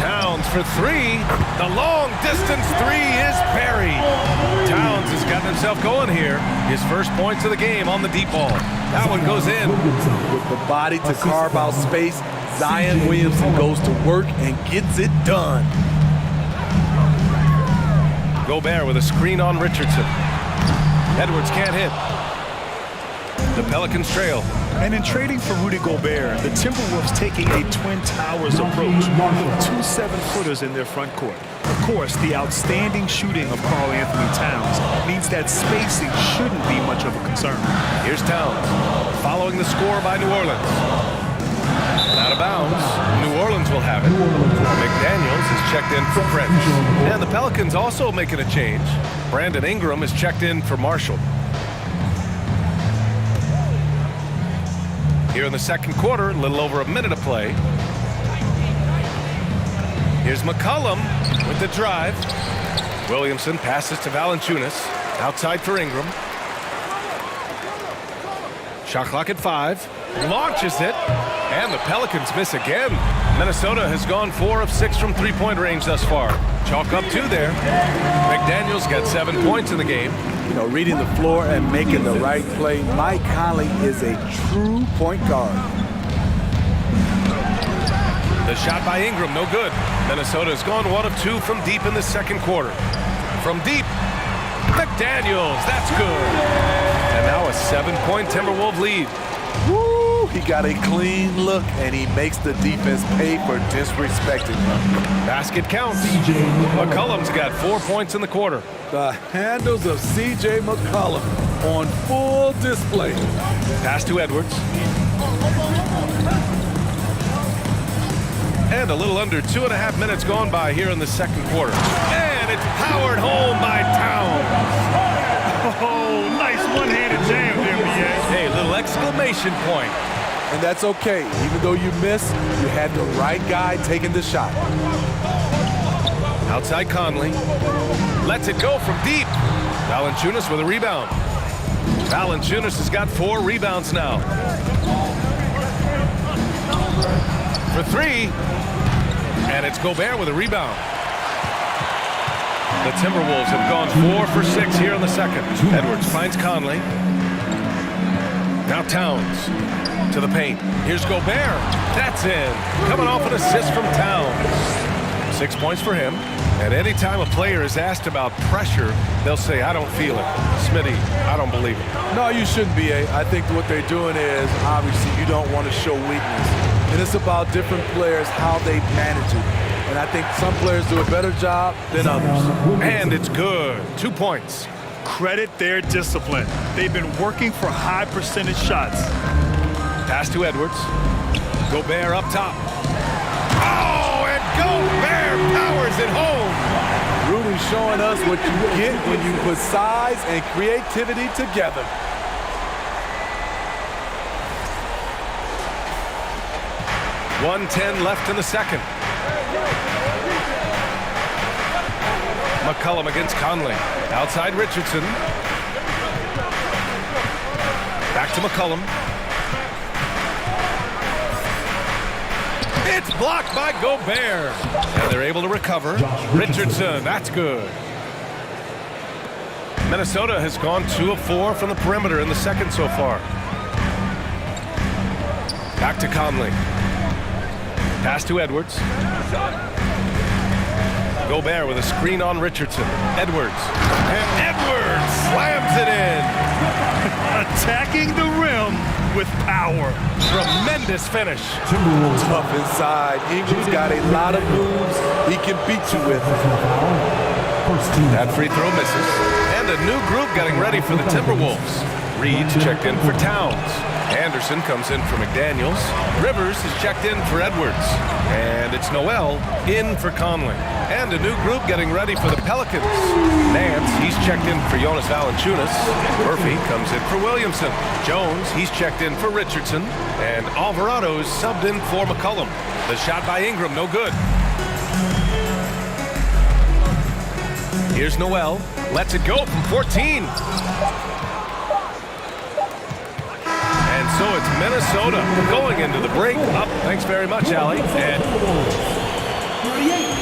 Towns for 3. The long distance 3 is buried. Towns has gotten himself going here. His first points of the game on the deep ball. That one goes in. With the body to carve out space, Zion Williamson goes to work and gets it done. Gobert with a screen on Richardson. Edwards can't hit. The Pelicans trail. And in trading for Rudy Gobert, the Timberwolves taking a Twin Towers approach. 2 7-footers in their front court. course, the outstanding shooting of Karl Anthony Towns means that spacing shouldn't be much of a concern. Here's Towns, following the score by New Orleans. Out of bounds, New Orleans will have it. McDaniels is checked in for French. And the Pelicans also making a change. Brandon Ingram is checked in for Marshall. Here in the second quarter, a little over a minute of play. Here's McCollum with the drive. Williamson passes to Valanciunas. Outside for Ingram. Shot clock at 5. Launches it. And the Pelicans miss again. Minnesota has gone 4 of 6 from three-point range thus far. Chalk up 2 there. McDaniels got 7 points in the game. You know, reading the floor and making the right play. Mike Conley is a true point guard. The shot by Ingram, no good. Minnesota has gone 1 of 2 from deep in the second quarter. From deep, McDaniels, that's good. And now a 7-point Timberwolves lead. Woo! He got a clean look, and he makes the defense pay for disrespecting him. Basket counts. McCollum's got 4 points in the quarter. The handles of C.J. McCollum on full display. Pass to Edwards. And a little under 2.5 minutes gone by here in the second quarter. And it's powered home by Towns. Oh, nice one-handed jam there, BA. Hey, little exclamation point. And that's okay. Even though you missed, you had the right guy taking the shot. Outside Conley. Lets it go from deep. Valanciunas with a rebound. Valanciunas has got 4 rebounds now. For 3. And it's Gobert with a rebound. The Timberwolves have gone 4 for 6 here in the second. Edwards finds Conley. Now Towns to the paint. Here's Gobert. That's in. Coming off an assist from Towns. 6 points for him. And anytime a player is asked about pressure, they'll say, I don't feel it. Smitty, I don't believe it. No, you shouldn't be. I think what they're doing is, obviously, you don't want to show weakness. And it's about different players, how they manage it. And I think some players do a better job than others. And it's good. 2 points. Credit their discipline. They've been working for high percentage shots. Pass to Edwards. Gobert up top. Oh, and Gobert powers it home. Rudy showing us what you get when you put size and creativity together. .110 left in the second. McCollum against Conley. Outside Richardson. Back to McCollum. It's blocked by Gobert. And they're able to recover. Richardson, that's good. Minnesota has gone 2 of 4 from the perimeter in the second so far. Back to Conley. Pass to Edwards. Gobert with a screen on Richardson. Edwards. And Edwards slams it in. Attacking the rim with power. Tremendous finish. Tough inside. Ingram's got a lot of moves he can beat you with. That free throw misses. And a new group getting ready for the Timberwolves. Reed's checked in for Towns. Anderson comes in for McDaniels. Rivers is checked in for Edwards. And it's Noel in for Conley. And a new group getting ready for the Pelicans. Nance, he's checked in for Jonas Valanciunas. Murphy comes in for Williamson. Jones, he's checked in for Richardson. And Alvarado's subbed in for McCollum. The shot by Ingram, no good. Here's Noel. Lets it go from 14. And so it's Minnesota going into the break. Up. Thanks very much, Allie. And 38,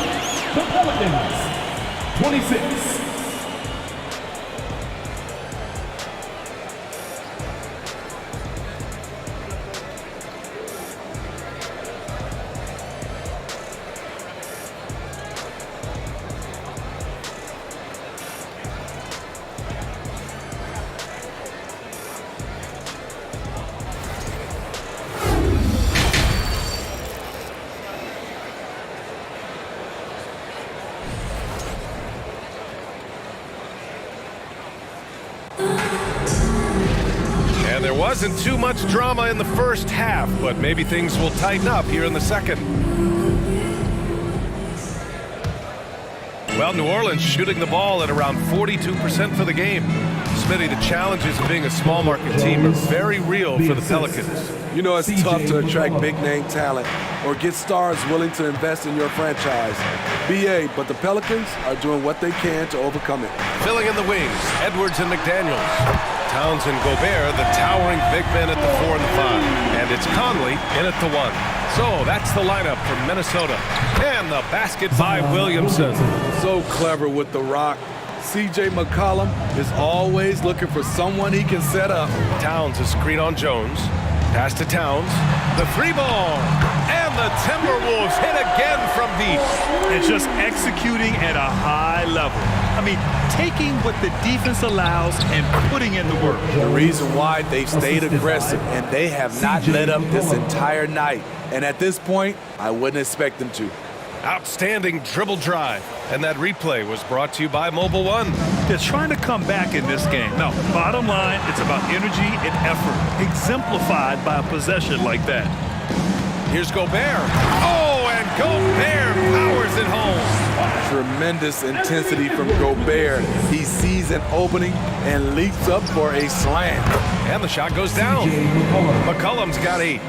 the Pelicans, 26. wasn't too much drama in the first half, but maybe things will tighten up here in the second. Well, New Orleans shooting the ball at around 42% for the game. Smitty, the challenges of being a small market team are very real for the Pelicans. You know, it's tough to attract big-name talent or get stars willing to invest in your franchise. BA, but the Pelicans are doing what they can to overcome it. Filling in the wings, Edwards and McDaniels. Towns and Gobert, the towering big men at the 4 and the 5. And it's Conley in at the 1. So that's the lineup from Minnesota. And the basket by Williamson. So clever with the rock. C.J. McCollum is always looking for someone he can set up. Towns, a screen on Jones. Pass to Towns. The 3-ball. And the Timberwolves hit again from deep. And just executing at a high level. I mean, taking what the defense allows and putting in the work. The reason why they've stayed aggressive and they have not let up this entire night. And at this point, I wouldn't expect them to. Outstanding dribble drive. And that replay was brought to you by Mobile One. They're trying to come back in this game. Now, bottom line, it's about energy and effort, exemplified by a possession like that. Here's Gobert. Oh, and Gobert powers it home. Tremendous intensity from Gobert. He sees an opening and leaps up for a slam. And the shot goes down. McCollum's got 8.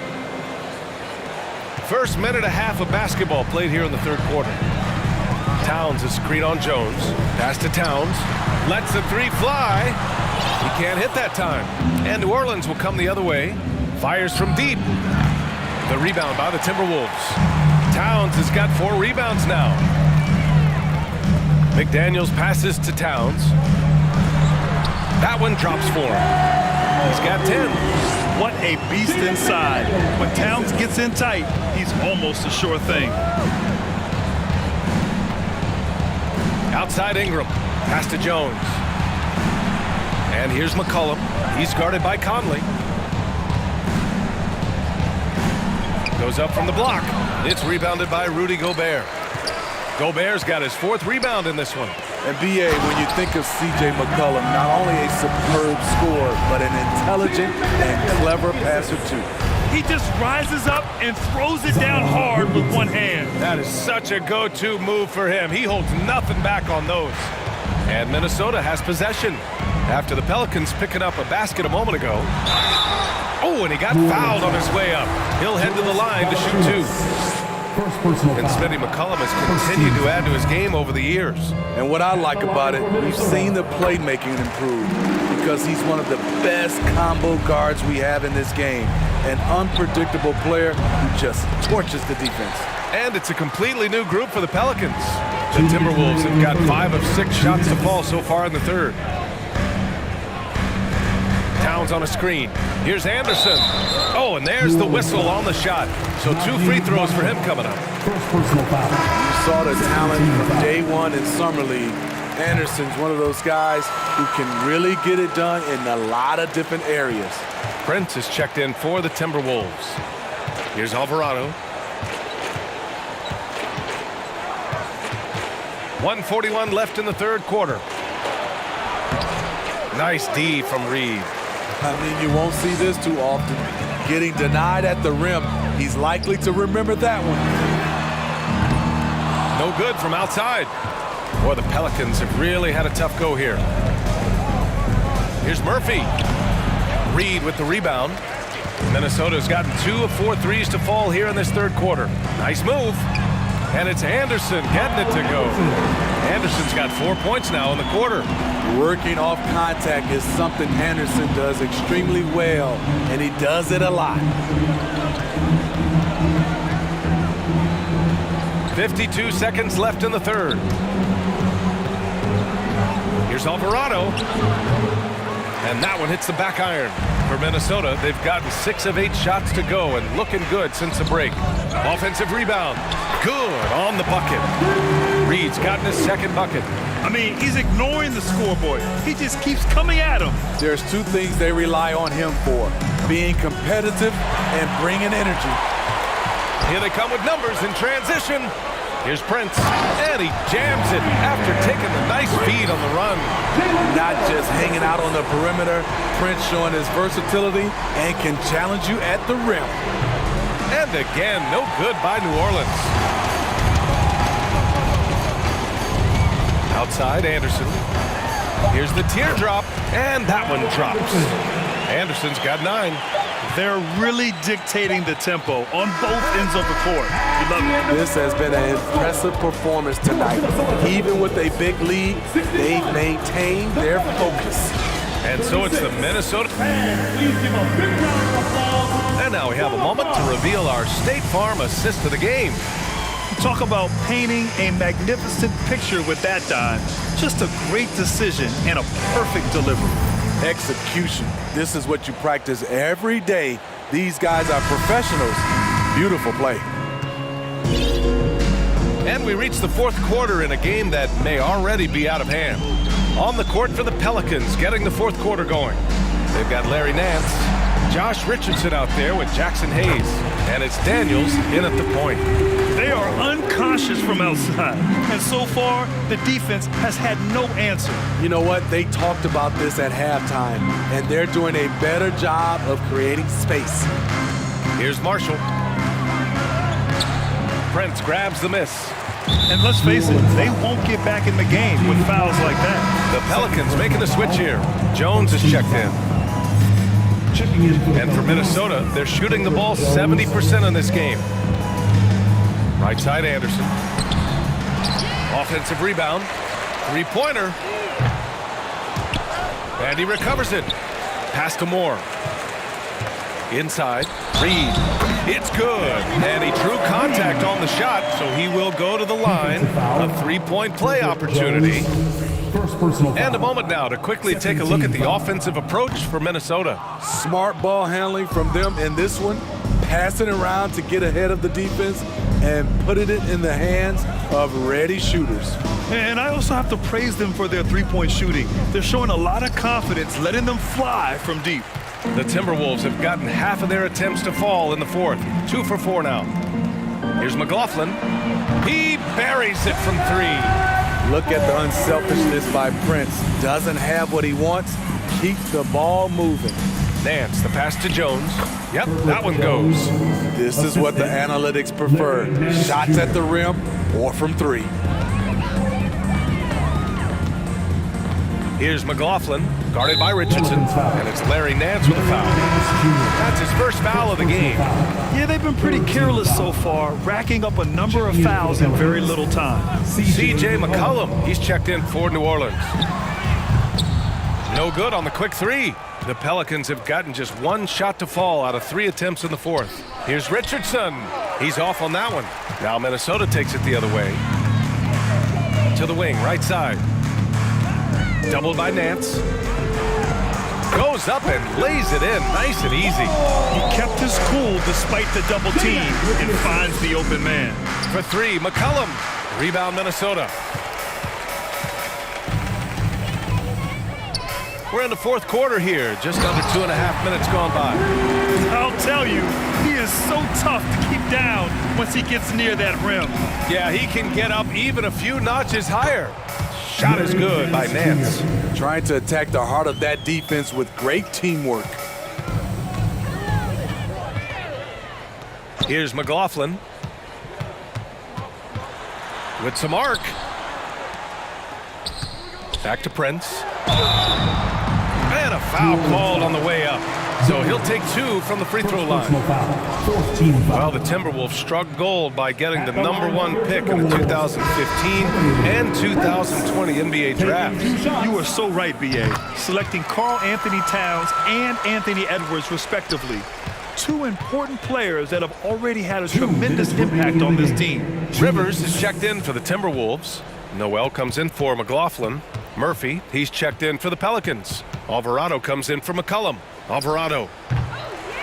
First minute and a half of basketball played here in the third quarter. Towns, a screen on Jones. Pass to Towns. Lets the 3 fly. He can't hit that time. And New Orleans will come the other way. Fires from deep. The rebound by the Timberwolves. Towns has got 4 rebounds now. McDaniels passes to Towns. That one drops for him. He's got 10. What a beast inside. When Towns gets in tight, he's almost a sure thing. Outside Ingram. Pass to Jones. And here's McCollum. He's guarded by Conley. Goes up from the block. It's rebounded by Rudy Gobert. Gobert's got his 4th rebound in this one. And B.A., when you think of C.J. McCollum, not only a superb scorer, but an intelligent and clever passer, too. He just rises up and throws it down hard with one hand. That is such a go-to move for him. He holds nothing back on those. And Minnesota has possession after the Pelicans picking up a basket a moment ago. Oh, and he got fouled on his way up. He'll head to the line to shoot 2. And Smitty, McCollum has continued to add to his game over the years. And what I like about it, we've seen the playmaking improve because he's one of the best combo guards we have in this game. An unpredictable player who just torches the defense. And it's a completely new group for the Pelicans. The Timberwolves have got 5 of 6 shots to fall so far in the third. Towns on a screen. Here's Anderson. Oh, and there's the whistle on the shot. So 2 free throws for him coming up. You saw the talent from day one in Summer League. Anderson's one of those guys who can really get it done in a lot of different areas. Prince is checked in for the Timberwolves. Here's Alvarado. 1:41 left in the third quarter. Nice D from Reed. I mean, you won't see this too often. Getting denied at the rim, he's likely to remember that one. No good from outside. Boy, the Pelicans have really had a tough go here. Here's Murphy. Reed with the rebound. Minnesota's gotten 2 of 4 threes to fall here in this third quarter. Nice move. And it's Anderson getting it to go. Anderson's got 4 points now in the quarter. Working off contact is something Anderson does extremely well, and he does it a lot. 52 seconds left in the third. Here's Alvarado. And that one hits the back iron. For Minnesota, they've gotten 6 of 8 shots to go and looking good since the break. Offensive rebound. Good on the bucket. Reed's gotten his 2nd bucket. I mean, he's ignoring the scoreboard. He just keeps coming at him. There's 2 things they rely on him for: being competitive and bringing energy. Here they come with numbers in transition. Here's Prince, and he jams it after taking a nice feed on the run. Not just hanging out on the perimeter, Prince showing his versatility and can challenge you at the rim. And again, no good by New Orleans. Outside, Anderson. Here's the teardrop, and that one drops. Anderson's got 9. They're really dictating the tempo on both ends of the court. You love it. This has been an impressive performance tonight. Even with a big lead, they've maintained their focus. And so it's the Minnesota. And now we have a moment to reveal our State Farm assist of the game. Talk about painting a magnificent picture with that dive. Just a great decision and a perfect delivery. Execution. This is what you practice every day. These guys are professionals. Beautiful play. And we reach the fourth quarter in a game that may already be out of hand. On the court for the Pelicans, getting the fourth quarter going. They've got Larry Nance, Josh Richardson out there with Jackson Hayes, and it's Daniels in at the point. They are unconscious from outside, and so far, the defense has had no answer. You know what? They talked about this at halftime, and they're doing a better job of creating space. Here's Marshall. Prince grabs the miss. And let's face it, they won't get back in the game with fouls like that. The Pelicans making the switch here. Jones is checked in. And for Minnesota, they're shooting the ball 70% in this game. Right side, Anderson. Offensive rebound. Three-pointer. And he recovers it. Pass to Moore. Inside. Reed. It's good. And he drew contact on the shot, so he will go to the line. A three-point play opportunity. And a moment now to quickly take a look at the offensive approach for Minnesota. Smart ball handling from them in this one. Passing around to get ahead of the defense and putting it in the hands of ready shooters. And I also have to praise them for their three-point shooting. They're showing a lot of confidence, letting them fly from deep. The Timberwolves have gotten half of their attempts to fall in the fourth. 2 for 4 now. Here's McLaughlin. He buries it from 3. Look at the unselfishness by Prince. Doesn't have what he wants. Keeps the ball moving. Nance, the pass to Jones. Yep, that one goes. This is what the analytics prefer. Shots at the rim or from 3. Here's McLaughlin, guarded by Richardson, and it's Larry Nance with a foul. That's his first foul of the game. Yeah, they've been pretty careless so far, racking up a number of fouls in very little time. C.J. McCollum, he's checked in for New Orleans. No good on the quick 3. The Pelicans have gotten just 1 shot to fall out of 3 attempts in the fourth. Here's Richardson. He's off on that one. Now Minnesota takes it the other way. To the wing, right side. Doubled by Nance. Goes up and lays it in nice and easy. He kept his cool despite the double team and finds the open man. For 3, McCollum. Rebound Minnesota. We're in the fourth quarter here. Just under 2.5 minutes gone by. I'll tell you, he is so tough to keep down once he gets near that rim. Yeah, he can get up even a few notches higher. Shot is good by Nance. Trying to attack the heart of that defense with great teamwork. Here's McLaughlin. With some arc. Back to Prince. And a foul called on the way up. So he'll take 2 from the free throw line. Well, the Timberwolves struck gold by getting the #1 pick in the 2015 and 2020 NBA draft. You are so right, B.A. Selecting Karl Anthony Towns and Anthony Edwards, respectively. 2 important players that have already had a tremendous impact on this team. Rivers is checked in for the Timberwolves. Noel comes in for McLaughlin. Murphy, he's checked in for the Pelicans. Alvarado comes in for McCollum. Alvarado.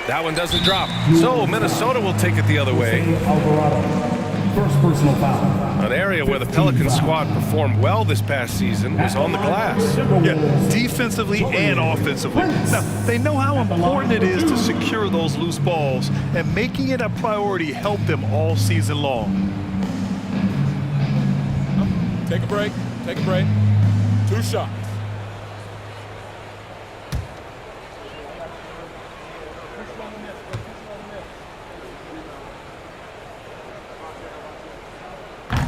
That one doesn't drop. So Minnesota will take it the other way. First personal foul. An area where the Pelicans squad performed well this past season was on the glass. Yeah, defensively and offensively. Now, they know how important it is to secure those loose balls, and making it a priority helped them all season long. Take a break. Take a break. 2 shots.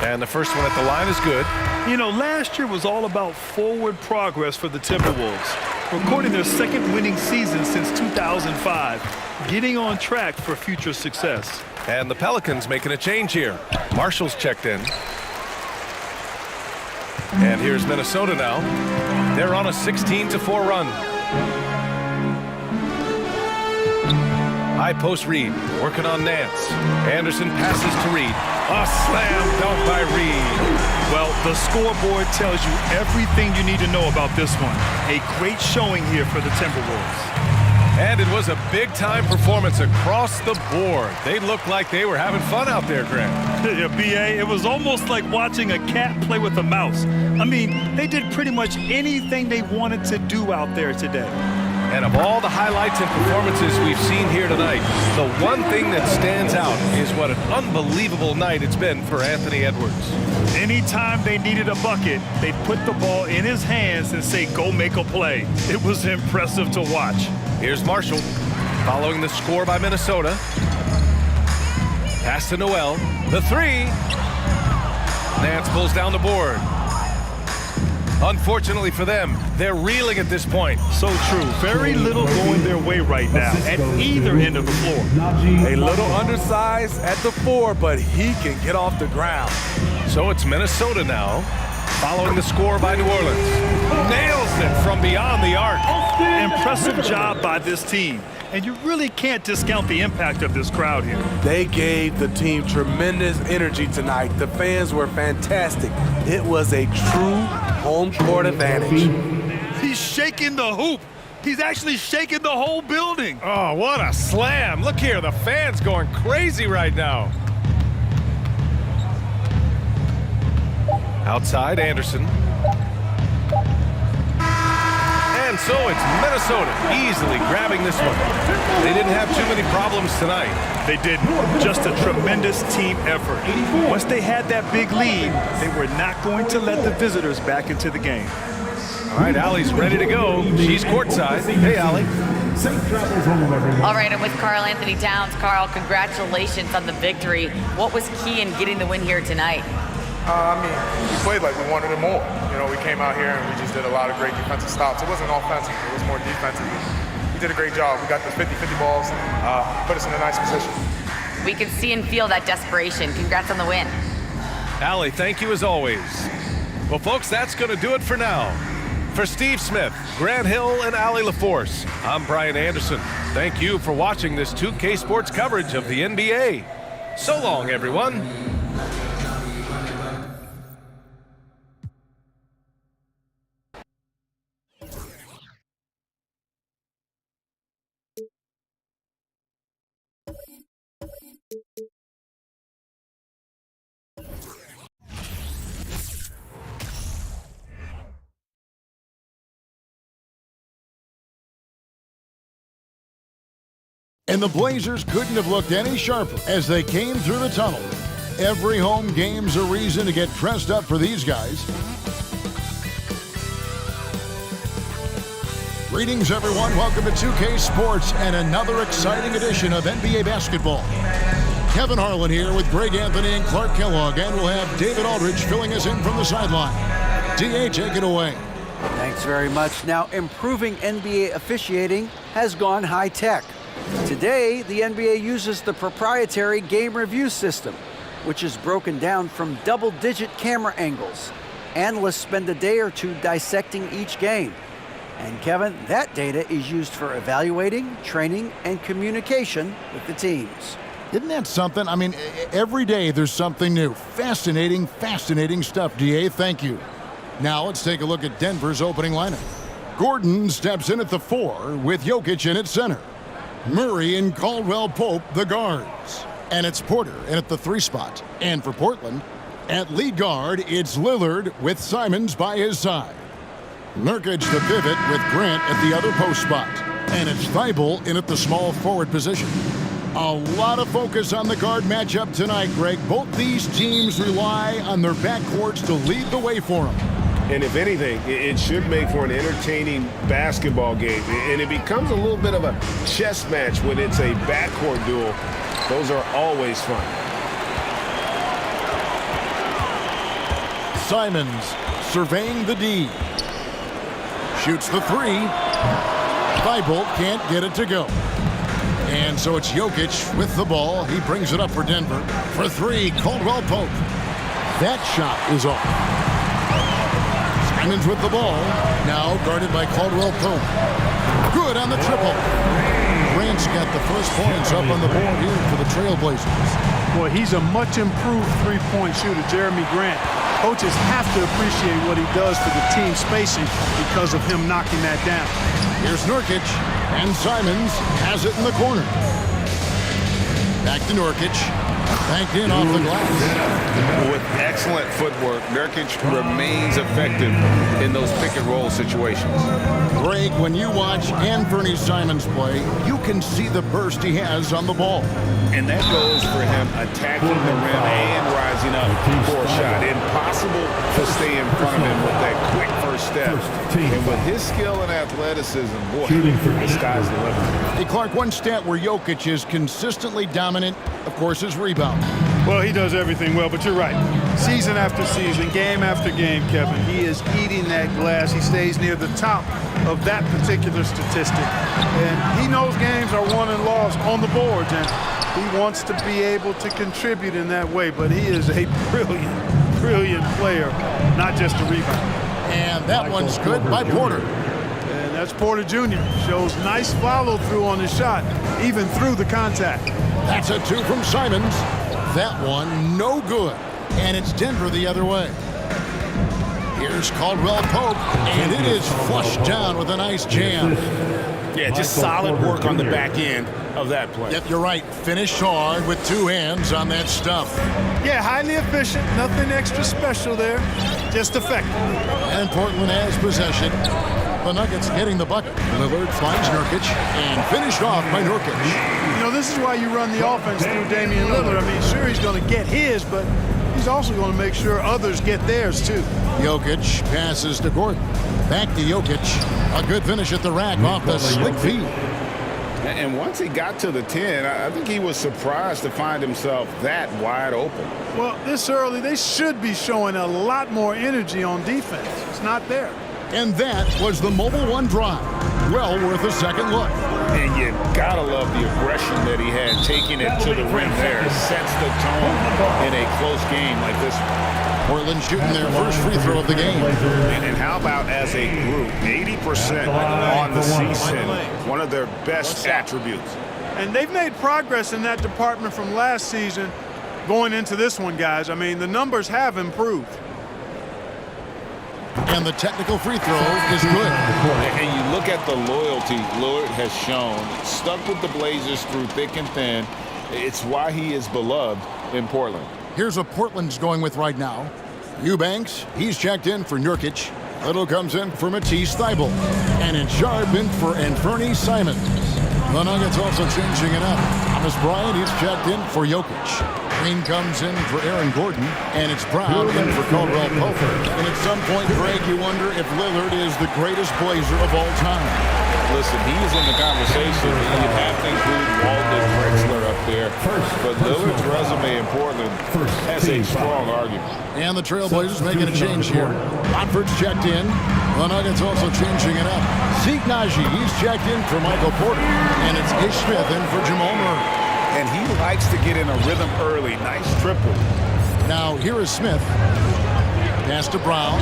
And the first one at the line is good. You know, last year was all about forward progress for the Timberwolves, recording their second winning season since 2005, getting on track for future success. And the Pelicans making a change here. Marshall's checked in. And here's Minnesota now. They're on a 16-4 run. High post Reed, working on Nance. Anderson passes to Reed. A slam dunk by Reed. Well, the scoreboard tells you everything you need to know about this one. A great showing here for the Timberwolves. And it was a big-time performance across the board. They looked like they were having fun out there, Grant. Yeah, B.A., it was almost like watching a cat play with a mouse. I mean, they did pretty much anything they wanted to do out there today. And of all the highlights and performances we've seen here tonight, the one thing that stands out is what an unbelievable night it's been for Anthony Edwards. Anytime they needed a bucket, they'd put the ball in his hands and say, go make a play. It was impressive to watch. Here's Marshall, following the score by Minnesota. Pass to Noel. The three. Nance pulls down the board. Unfortunately for them, they're reeling at this point. So true. Very little going their way right now at either end of the floor. A little undersized at the 4, but he can get off the ground. So it's Minnesota now, following the score by New Orleans. Nails it from beyond the arc. Impressive job by this team. And you really can't discount the impact of this crowd here. They gave the team tremendous energy tonight. The fans were fantastic. It was a true home court advantage. He's shaking the hoop. He's actually shaking the whole building. Oh, what a slam. Look here, the fans going crazy right now. Outside, Anderson. And so it's Minnesota easily grabbing this one. They didn't have too many problems tonight. They didn't. Just a tremendous team effort. Once they had that big lead, they were not going to let the visitors back into the game. All right, Allie's ready to go. She's courtside. Hey, Allie. All right, I'm with Karl Anthony Towns. Karl, congratulations on the victory. What was key in getting the win here tonight? We played like we wanted it more. You know, we came out here and we just did a lot of great defensive stops. It wasn't offensive, it was more defensive. We did a great job. We got the 50-50 balls, put us in a nice position. We can see and feel that desperation. Congrats on the win. Allie, thank you as always. Well, folks, that's going to do it for now. For Steve Smith, Grant Hill, and Allie LaForce, I'm Brian Anderson. Thank you for watching this 2K Sports coverage of the NBA. So long, everyone. And the Blazers couldn't have looked any sharper as they came through the tunnel. Every home game's a reason to get dressed up for these guys. Greetings, everyone. Welcome to 2K Sports and another exciting edition of NBA basketball. Kevin Harlan here with Greg Anthony and Clark Kellogg, and we'll have David Aldridge filling us in from the sideline. DA, take it away. Thanks very much. Now, improving NBA officiating has gone high-tech. Today, the NBA uses the proprietary game review system, which is broken down from double-digit camera angles. Analysts spend a day or two dissecting each game. And Kevin, that data is used for evaluating, training, and communication with the teams. Isn't that something? I mean, every day there's something new. Fascinating, fascinating stuff, DA. Thank you. Now let's take a look at Denver's opening lineup. Gordon steps in at the 4 with Jokic in at center. Murray and Caldwell-Pope, the guards. And it's Porter in at the 3 spot. And for Portland, at lead guard, it's Lillard with Simons by his side. Nurkic the pivot with Grant at the other post spot. And it's Thibault in at the small forward position. A lot of focus on the guard matchup tonight, Greg. Both these teams rely on their backcourts to lead the way for them. And if anything, it should make for an entertaining basketball game. And it becomes a little bit of a chess match when it's a backcourt duel. Those are always fun. Simons surveying the D. Shoots the three. Thibault can't get it to go. And so it's Jokic with the ball. He brings it up for Denver. For three, Caldwell Pope. That shot is off. Simons with the ball. Now guarded by Caldwell Pope. Good on the triple. Grant's got the first points up on the board here for the Trailblazers. Boy, he's a much improved three-point shooter, Jeremy Grant. Coaches have to appreciate what he does for the team spacing because of him knocking that down. Here's Nurkic, and Simons has it in the corner. Back to Nurkic. Banked in off the glass. With excellent footwork, Nurkic remains effective in those pick-and-roll situations. Greg, when you watch Anthony Simons play, you can see the burst he has on the ball. And that goes for him attacking the rim and rising up for a shot. Impossible to stay in front of him with that quick first step. And with his skill and athleticism, boy, the sky's the limit. Hey, Clark, one stat where Jokic is consistently dominant, of course, is rebound. Well, he does everything well, but you're right. Season after season, game after game, Kevin, he is eating that glass. He stays near the top of that particular statistic. And he knows games are won and lost on the boards, and he wants to be able to contribute in that way. But he is a brilliant player, not just a rebounder. And that one's good by Porter. And that's Porter Jr. Shows nice follow-through on his shot, even through the contact. That's a two from Simons. That one no good. And it's Denver the other way. Here's Caldwell Pope, and it is flushed down with a nice jam. Yeah, just solid work on the back end of that play. Yep, you're right. Finished hard with two hands on that stuff. Yeah, highly efficient. Nothing extra special there. Just effective. And Portland has possession. The Nuggets getting the bucket. Lillard finds Nurkic and finished off by Nurkic. You know, this is why you run the offense through Damian Lillard. I mean, sure, he's going to get his, but he's also going to make sure others get theirs, too. Jokic passes to Gordon. Back to Jokic. A good finish at the rack off the slick feed. And once he got to the 10, I think he was surprised to find himself that wide open. Well, this early, they should be showing a lot more energy on defense. It's not there. And that was the Mobile One drive. Well worth a second look. And you gotta love the aggression that he had, taking it to the rim there. Sets the tone in a close game like this one. Portland shooting their first free throw of the game. And how about as a group, 80% on the season, one of their best attributes. And they've made progress in that department from last season going into this one, guys. I mean, the numbers have improved. And the technical free throw is good. And you look at the loyalty Lillard has shown, stuck with the Blazers through thick and thin. It's why he is beloved in Portland. Here's what Portland's going with right now. Eubanks, he's checked in for Nurkic. Little comes in for Matisse Thybulle. And in sharp in for Anthony Simons. The Nuggets also changing it up. Thomas Bryant, he's checked in for Jokic. Green comes in for Aaron Gordon, and it's Brown in for Caldwell Pope. And at some point, Greg, you wonder if Lillard is the greatest Blazer of all time. Listen, he's in the conversation. You'd have to include Walden Drexler up there. But Lillard's resume in Portland has a strong argument. And the Trailblazers making a change here. Watford's checked in. The Nuggets also changing it up. Zeke Naji, he's checked in for Michael Porter. And it's Ish Smith in for Jamal Murray. And he likes to get in a rhythm early. Nice triple. Now here is Smith. Pass to Brown.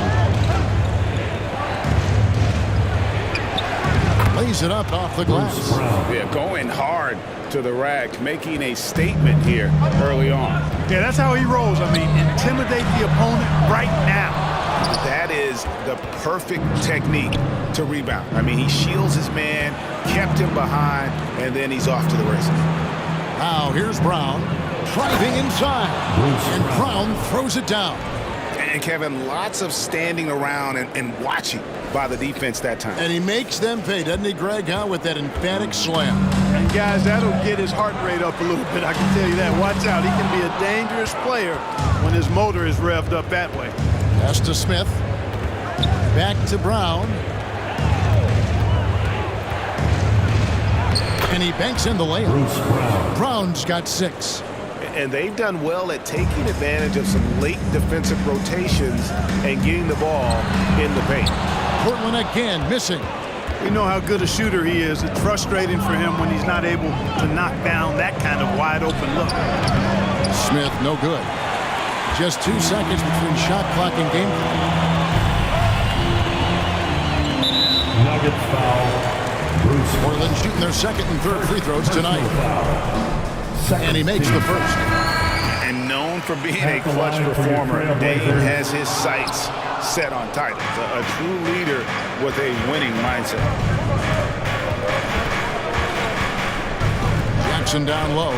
Lays it up off the glass. Yeah, going hard to the rack, making a statement here early on. Yeah, that's how he rolls. I mean, intimidate the opponent right now. That is the perfect technique to rebound. I mean, he shields his man, kept him behind, and then he's off to the races. Now here's Brown, driving inside, and Brown throws it down. And Kevin, lots of standing around and watching by the defense that time. And he makes them pay, doesn't he, Greg, with that emphatic slam. And guys, that'll get his heart rate up a little bit, I can tell you that. Watch out, he can be a dangerous player when his motor is revved up that way. Pass to Smith. Back to Brown. And he banks in the layup. Brown's got 6. And they've done well at taking advantage of some late defensive rotations and getting the ball in the paint. Portland again missing. We know how good a shooter he is. It's frustrating for him when he's not able to knock down that kind of wide open look. Smith, no good. Just 2 seconds between shot clock and game clock. Nuggets foul. Portland shooting their second and third free throws tonight. And he makes the first. And known for being a clutch performer, Dave has his sights set on titles. A true leader with a winning mindset. Jackson down low.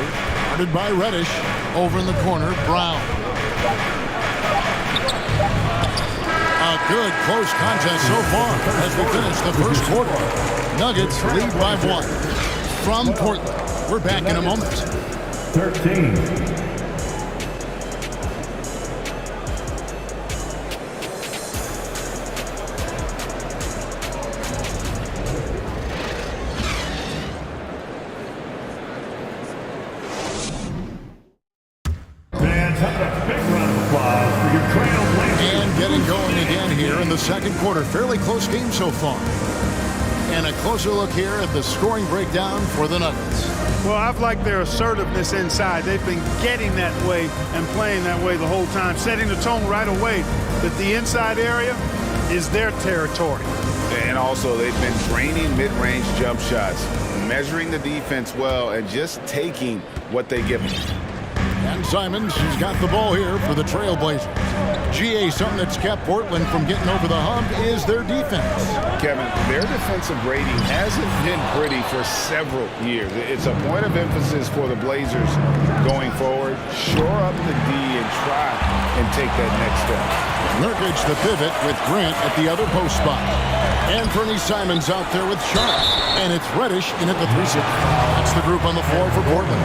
Guarded by Reddish. Over in the corner, Brown. A good close contest so far as we finish the first quarter. Nuggets lead by 1. From Portland. We're back in a moment. 13. And getting going again here in the second quarter. Fairly close game so far. And a closer look here at the scoring breakdown for the Nuggets. Well, I've liked their assertiveness inside. They've been getting that way and playing that way the whole time, setting the tone right away that the inside area is their territory. And also, they've been draining mid-range jump shots, measuring the defense well, and just taking what they give them. And Simons, who's got the ball here for the Trailblazers. GA, something that's kept Portland from getting over the hump is their defense. Kevin, their defensive rating hasn't been pretty for several years. It's a point of emphasis for the Blazers going forward. Shore up the D and try and take that next step. Nurkic the pivot with Grant at the other post spot. Anthony Simons out there with Sharp. And it's Reddish in at the 3-6. That's the group on the floor for Portland.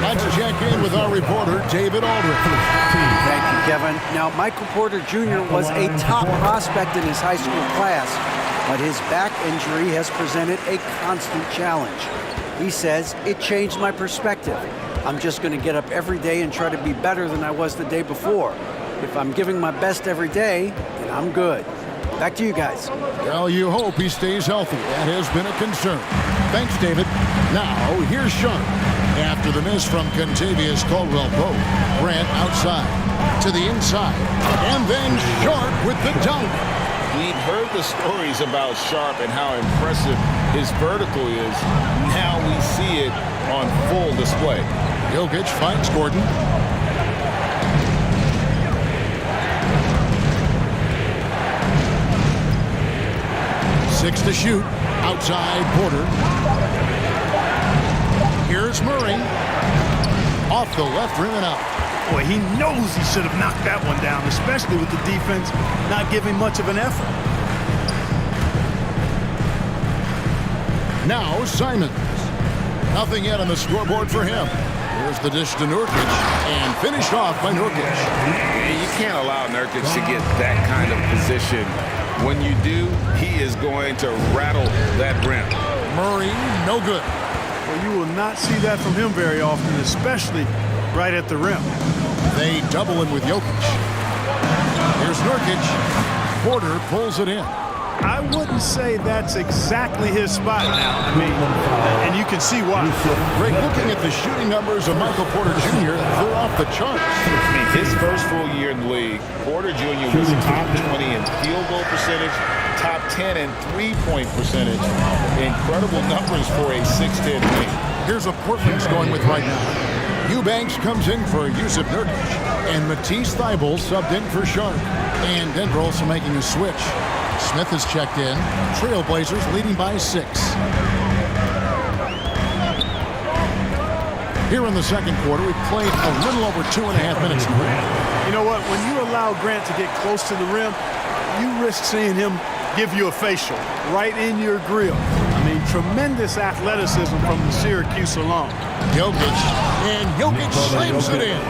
Let's check in with our reporter, David Aldridge. Thank you, Kevin. Now, Michael Porter Jr. was a top prospect in his high school class, but his back injury has presented a constant challenge. He says, it changed my perspective. I'm just going to get up every day and try to be better than I was the day before. If I'm giving my best every day, then I'm good. Back to you guys. Well, you hope he stays healthy. That has been a concern. Thanks, David. Now, here's Sharp. After the miss from Contavious Caldwell-Pope, Grant outside to the inside, and then Sharp with the dunk. We've heard the stories about Sharp and how impressive his vertical is. Now we see it on full display. Jokic finds Gordon. Six to shoot. Outside Porter. Here's Murray. Off the left rim and out. Boy, he knows he should have knocked that one down, especially with the defense not giving much of an effort. Now Simons. Nothing yet on the scoreboard for him. Here's the dish to Nurkic, and finished off by Nurkic. You can't allow Nurkic to get that kind of position. When you do, he is going to rattle that rim. Murray, no good. Well, you will not see that from him very often, especially right at the rim. They double him with Jokic. Here's Nurkic. Porter pulls it in. I wouldn't say that's exactly his spot now. I mean, and you can see why. Greg, looking at the shooting numbers of Michael Porter Jr., they're off the charts. His first full year in the league, Porter Jr. was top 20 in field goal percentage, top 10 in three-point percentage. Incredible numbers for a 6'10 wing. Here's what Portland's going with right now. Eubanks comes in for Jusuf Nurkic, and Matisse Thybulle subbed in for Sharp. And Denver also making a switch. Smith has checked in. Trailblazers leading by 6. Here in the second quarter, we played a little over 2.5 minutes. You know what? When you allow Grant to get close to the rim, you risk seeing him give you a facial right in your grill. I mean, showing tremendous athleticism from the Syracuse alone. Jokic, and Jokic slams it in.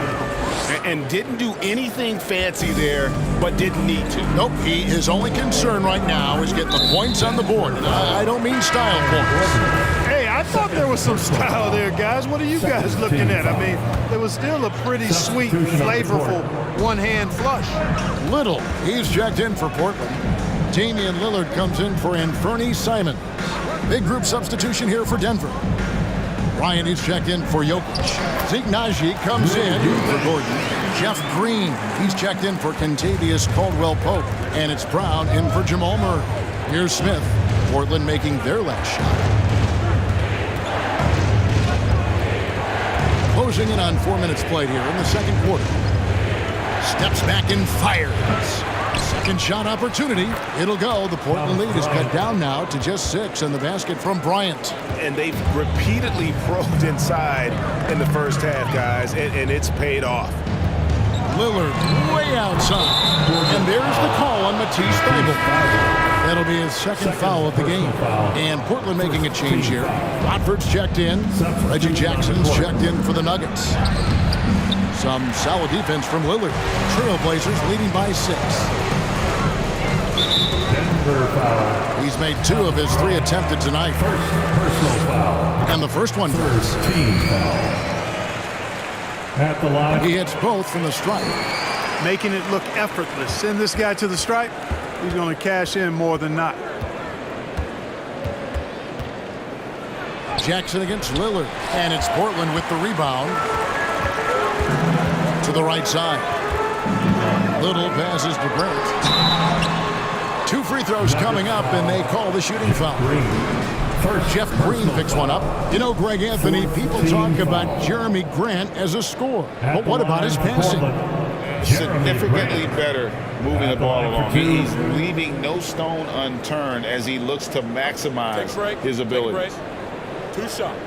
And didn't do anything fancy there, but didn't need to. Nope, his only concern right now is getting the points on the board. And I don't mean style points. Hey, I thought there was some style there, guys. What are you guys looking at? I mean, it was still a pretty sweet, flavorful one-hand flush. Little, he's checked in for Portland. Damian Lillard comes in for Anfernee Simons. Big group substitution here for Denver. Ryan is checked in for Jokic. Zeke Naji comes in for Gordon. Jeff Green, he's checked in for Kentavious Caldwell-Pope. And it's Brown in for Jamal Murray. Here's Smith. Portland making their last shot. Closing in on 4 minutes played here in the second quarter. Steps back and fires. Second shot opportunity. It'll go. The Portland lead is cut down now to just 6, and the basket from Bryant. And they've repeatedly probed inside in the first half, guys, and it's paid off. Lillard way outside. And there's the call on Matisse Thybulle. That'll be his second foul of the game. And Portland making a change here. Watford's checked in. Reggie Jackson's checked in for the Nuggets. Some solid defense from Lillard. Trailblazers leading by 6. He's made 2 of his 3 attempted tonight. Personal foul. And the first one goes. Team foul. At the line. He hits both from the stripe. Making it look effortless. Send this guy to the stripe. He's going to cash in more than not. Jackson against Lillard. And it's Portland with the rebound. To the right side. Little passes to Grant. 2 free throws coming up, and they call the shooting foul. Jeff Green picks one up. You know, Greg Anthony, people talk about Jeremy Grant as a scorer. But what about his passing? Significantly better moving the ball along. He's leaving no stone unturned as he looks to maximize his abilities. 2 shots.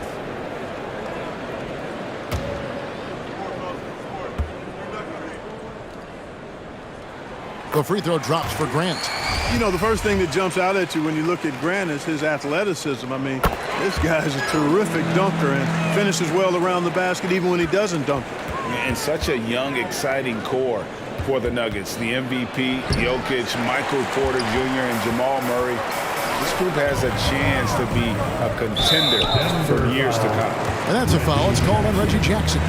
The free throw drops for Grant. You know, the first thing that jumps out at you when you look at Grant is his athleticism. I mean, this guy's a terrific dunker and finishes well around the basket even when he doesn't dunk it. And such a young, exciting core for the Nuggets. The MVP, Jokic, Michael Porter Jr., and Jamal Murray. This group has a chance to be a contender for years to come. And that's a foul. It's called on Reggie Jackson.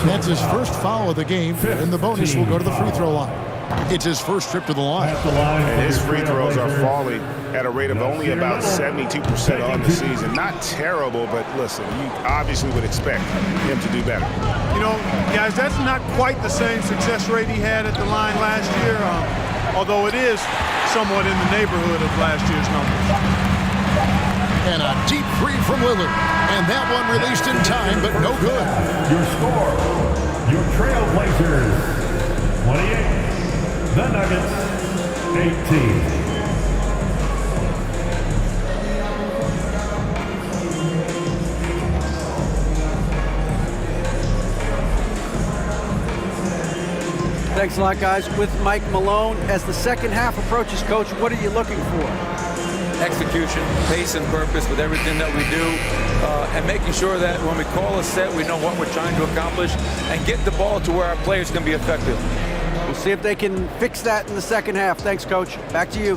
That's his first foul of the game, and the bonus will go to the free throw line. It's his first trip to the line. And his free throws are falling at a rate of only about 72% on the season. Not terrible, but listen, you obviously would expect him to do better. You know, guys, that's not quite the same success rate he had at the line last year, although it is somewhat in the neighborhood of last year's numbers. And a deep three from Lillard. And that one released in time, but no good. Your score, your Trailblazers, 28. The Nuggets, 18. Thanks a lot, guys. With Mike Malone, as the second half approaches, Coach, what are you looking for? Execution, pace and purpose with everything that we do, and making sure that when we call a set, we know what we're trying to accomplish and get the ball to where our players can be effective. We'll see if they can fix that in the second half. Thanks, Coach. Back to you.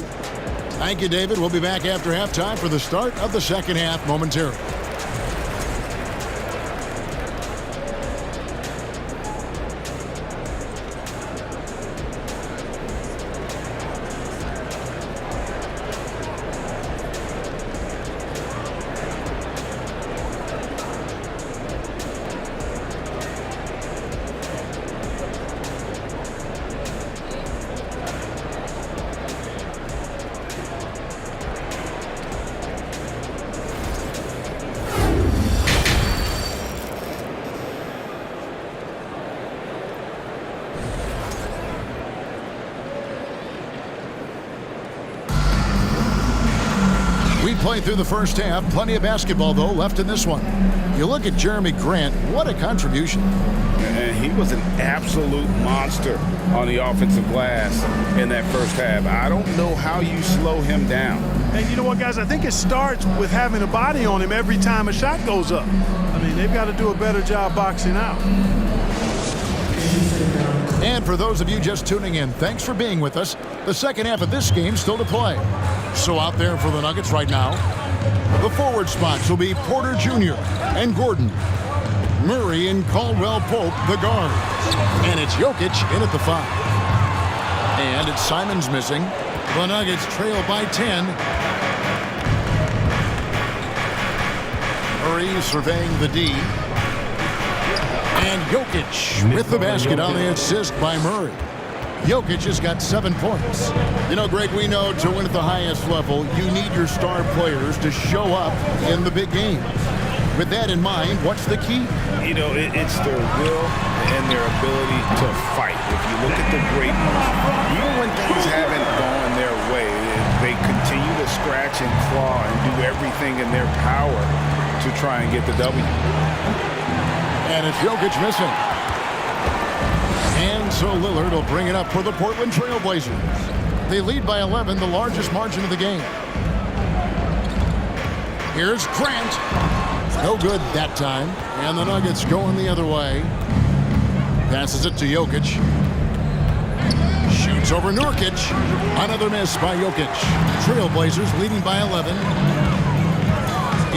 Thank you, David. We'll be back after halftime for the start of the second half momentarily. play through the first half. Plenty of basketball, though, left in this one. You look at Jeremy Grant. What a contribution. And he was an absolute monster on the offensive glass in that first half. I don't know how you slow him down. And you know what, guys? I think it starts with having a body on him every time a shot goes up. I mean, they've got to do a better job boxing out. And for those of you just tuning in, thanks for being with us. The second half of this game still to play. So out there for the Nuggets right now, the forward spots will be Porter Jr. and Gordon. Murray and Caldwell Pope, the guards. And it's Jokic in at the 5. And it's Simons missing. The Nuggets trail by 10. Murray surveying the D. And Jokic with the basket on the assist by Murray. Jokic has got 7 points. You know, Greg, we know to win at the highest level, you need your star players to show up in the big game. With that in mind, what's the key? You know, it's their will and their ability to fight. If you look at the great ones, even when things haven't gone their way, they continue to scratch and claw and do everything in their power to try and get the W. And it's Jokic missing. And so Lillard will bring it up for the Portland Trail Blazers. They lead by 11, the largest margin of the game. Here's Grant. No good that time. And the Nuggets going the other way. Passes it to Jokic. Shoots over Nurkic. Another miss by Jokic. Trailblazers leading by 11.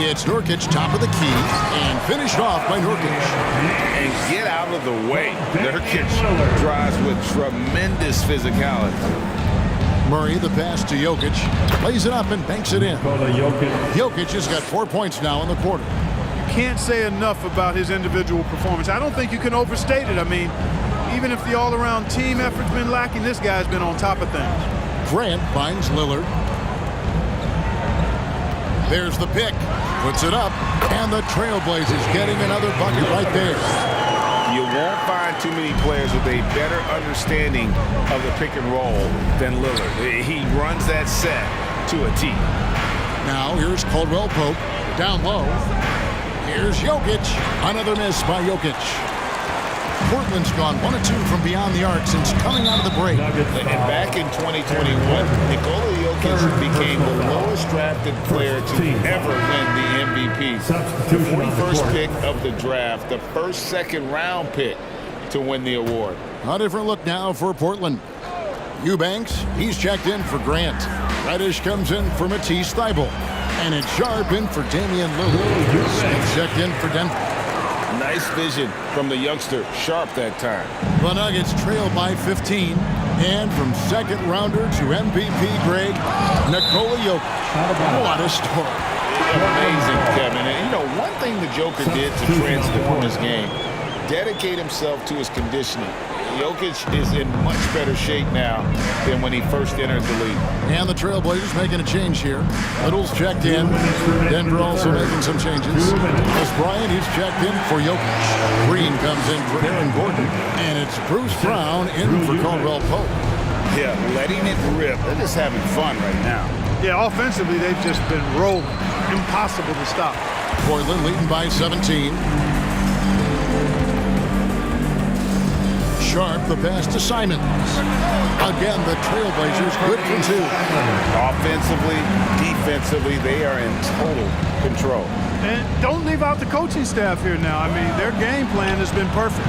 It's Nurkic, top of the key, and finished off by Nurkic. And get out of the way. Nurkic drives with tremendous physicality. Murray, the pass to Jokic. Lays it up and banks it in. Jokic has got 4 points now in the quarter. You can't say enough about his individual performance. I don't think you can overstate it. I mean, even if the all-around team effort's been lacking, this guy's been on top of things. Grant finds Lillard. There's the pick. Puts it up. And the Trailblazers getting another bucket right there. You won't find too many players with a better understanding of the pick and roll than Lillard. He runs that set to a T. Now here's Caldwell Pope. Down low. Here's Jokic. Another miss by Jokic. Portland's gone 1 of 2 from beyond the arc since coming out of the break. And back in 2021, Nikola Jokic became the lowest drafted player to ever win the MVP. The 41st pick of the draft, the first second-round pick to win the award. A different look now for Portland. Eubanks, he's checked in for Grant. Reddish comes in for Matisse Thybulle. And it's Sharp in for Damian Lillard. Smith checked in for Denver. Nice vision from the youngster, Sharp, that time. The Nuggets trail by 15. And from second rounder to MVP Greg, Nikola Jokic. What a story. Amazing, Kevin. And you know, one thing the Joker did to transform his game, dedicate himself to his conditioning. Jokic is in much better shape now than when he first entered the league. And the Trailblazers making a change here. Little's checked in. Denver also making some changes. As Bryant, he's checked in for Jokic. Green comes in for Aaron Gordon. And it's Bruce Brown in for Caldwell Pope. Yeah, letting it rip. They're just having fun right now. Yeah, offensively, they've just been rolling. Impossible to stop. Portland leading by 17. Sharp, the pass to Simons. Again, the Trailblazers good for 2. Offensively, defensively, they are in total control. And don't leave out the coaching staff here now. I mean, their game plan has been perfect.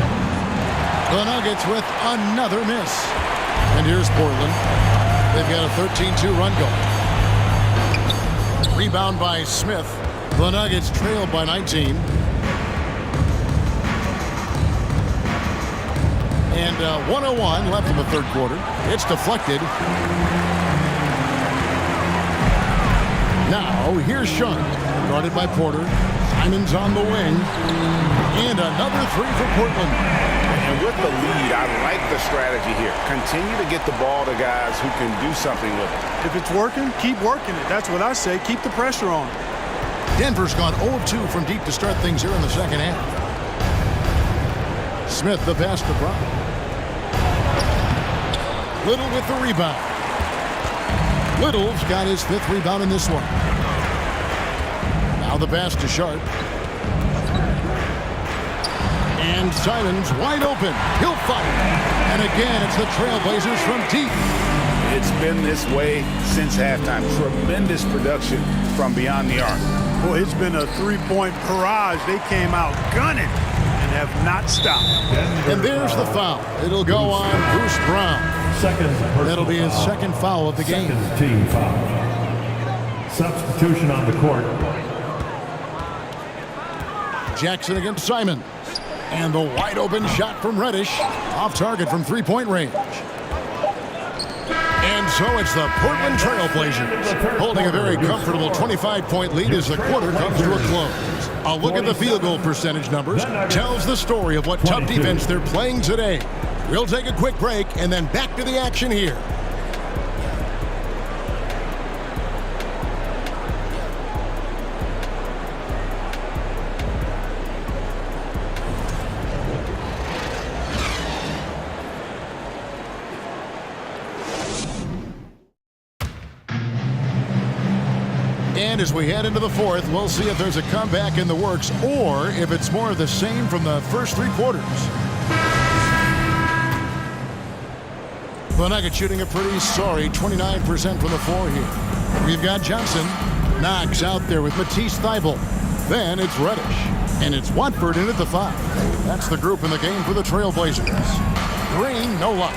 The Nuggets with another miss. And here's Portland. They've got a 13-2 run going. Rebound by Smith. The Nuggets trail by 19. And 1:01 left in the third quarter. It's deflected. Now, here's Sharp. Guarded by Porter. Simons on the wing. And another 3 for Portland. And with the lead, I like the strategy here. Continue to get the ball to guys who can do something with it. If it's working, keep working it. That's what I say. Keep the pressure on. Denver's gone 0 of 2 from deep to start things here in the second half. Smith, the pass to Brown. Little with the rebound. Little's got his 5th rebound in this one. Now the pass to Sharp. And Simons wide open. He'll fire. And again, it's the Trailblazers from deep. It's been this way since halftime. Tremendous production from beyond the arc. Boy, it's been a three-point barrage. They came out gunning and have not stopped. And there's the foul. It'll go on Bruce Brown. That'll be his second foul of the game. Second team foul. Substitution on the court. Jackson against Simon. And the wide open shot from Reddish. Off target from three-point range. And so it's the Portland Trailblazers holding a very comfortable 25-point lead as the quarter comes to a close. A look at the field goal percentage numbers tells the story of what tough defense they're playing today. We'll take a quick break and then back to the action here. And as we head into the fourth, we'll see if there's a comeback in the works or if it's more of the same from the first three quarters. The Nuggets shooting a pretty sorry 29% from the floor here. We've got Johnson. Knox out there with Matisse Thybulle. Then it's Reddish. And it's Watford in at the 5. That's the group in the game for the Trailblazers. Green, no luck.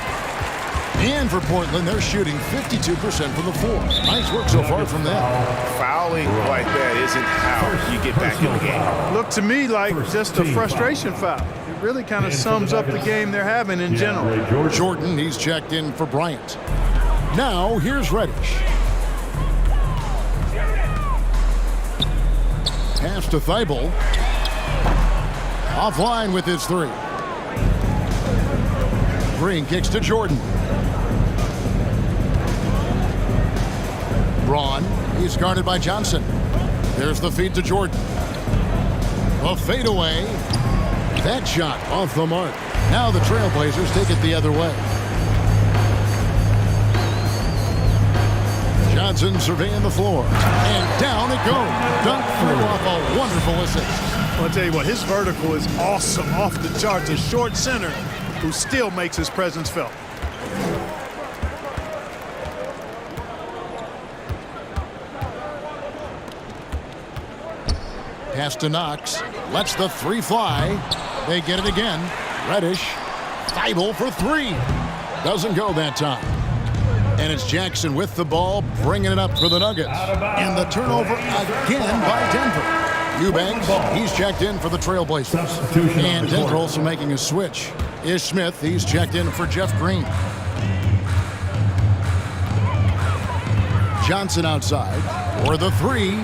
And for Portland, they're shooting 52% from the floor. Nice work so far from them. Fouling like that isn't how you get back in the game. Looked to me like just a frustration foul. It really kind of sums up the game they're having in general. Jordan, he's checked in for Bryant. Now, here's Reddish. Pass to Thybulle. Offline with his 3. Green kicks to Jordan. Braun, he's guarded by Johnson. There's the feed to Jordan. A fadeaway. That shot off the mark. Now the Trailblazers take it the other way. Johnson surveying the floor. And down it goes. Dunk threw off a wonderful assist. I'll tell you what, his vertical is awesome, off the charts. A short center who still makes his presence felt. Pass to Knox. Lets the 3 fly. They get it again. Reddish. Thybulle for 3. Doesn't go that time. And it's Jackson with the ball, bringing it up for the Nuggets. And the turnover again by Denver. Eubanks, he's checked in for the Trailblazers. And Denver also making a switch. Ish Smith, he's checked in for Jeff Green. Johnson outside for the 3.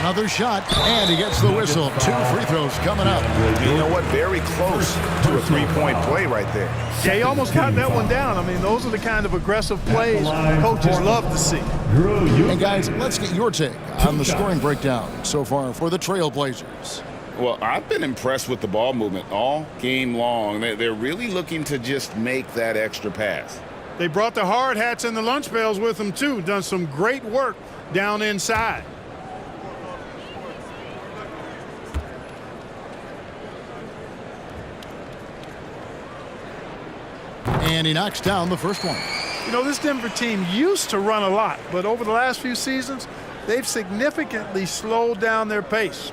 Another shot, and he gets the whistle. 2 free throws coming up. You know what? Very close to a three-point play right there. Yeah, he almost got that one down. I mean, those are the kind of aggressive plays coaches love to see. And guys, let's get your take on the scoring breakdown so far for the Trailblazers. Well, I've been impressed with the ball movement all game long. They're really looking to just make that extra pass. They brought the hard hats and the lunch pails with them, too. Done some great work down inside. And he knocks down the first one. You know, this Denver team used to run a lot, but over the last few seasons, they've significantly slowed down their pace.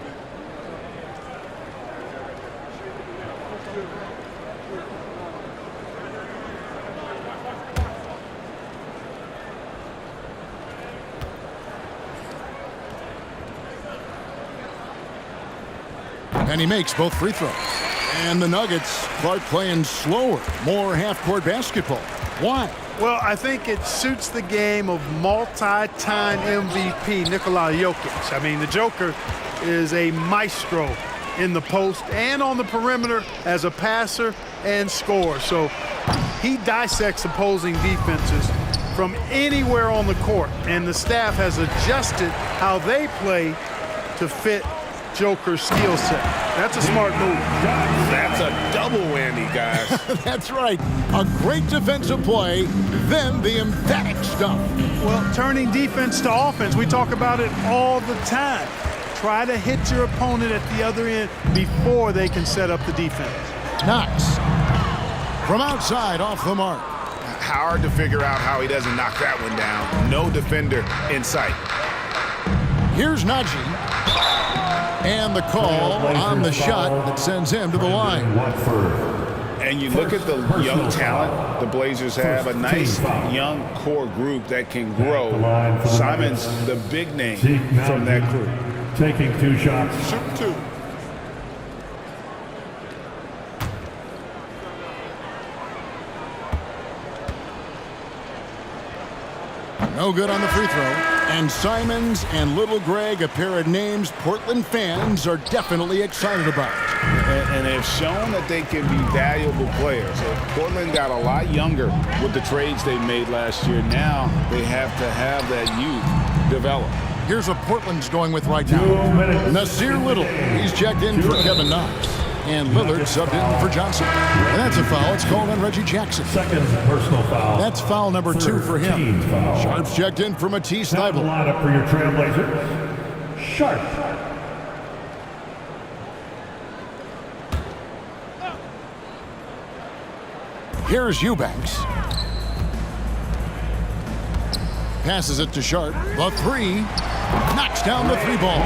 And he makes both free throws. And the Nuggets, Clark playing slower, more half-court basketball. Why? Well, I think it suits the game of multi-time MVP Nikola Jokic. I mean, the Joker is a maestro in the post and on the perimeter as a passer and scorer. So he dissects opposing defenses from anywhere on the court, and the staff has adjusted how they play to fit Joker skill set. That's a smart move. That's a double whammy, guys. That's right. A great defensive play, then the emphatic stuff. Well, turning defense to offense, we talk about it all the time. Try to hit your opponent at the other end before they can set up the defense. Knox from outside off the mark. Hard to figure out how he doesn't knock that one down. No defender in sight. Here's Najee. And the call on the shot that sends him to the line. And you look at the young talent the Blazers have, a nice young core group that can grow. Simon's the big name from that group. Taking 2 shots. Shoot 2. No good on the free throw. And Simons and Little Greg, a pair of names Portland fans are definitely excited about. And they've shown that they can be valuable players. So Portland got a lot younger with the trades they made last year. Now they have to have that youth develop. Here's what Portland's going with right now. Nasir Little, he's checked in for Kevin Knox. And Lillard subbed in for Johnson. And that's a foul. It's called on Reggie Jackson. Second personal foul. That's foul number 2 for him. Sharp's checked in for Matisse Thybulle. Lineup for your Trailblazers. Sharp. Here's Eubanks. Passes it to Sharp. The 3. Knocks down the 3 ball.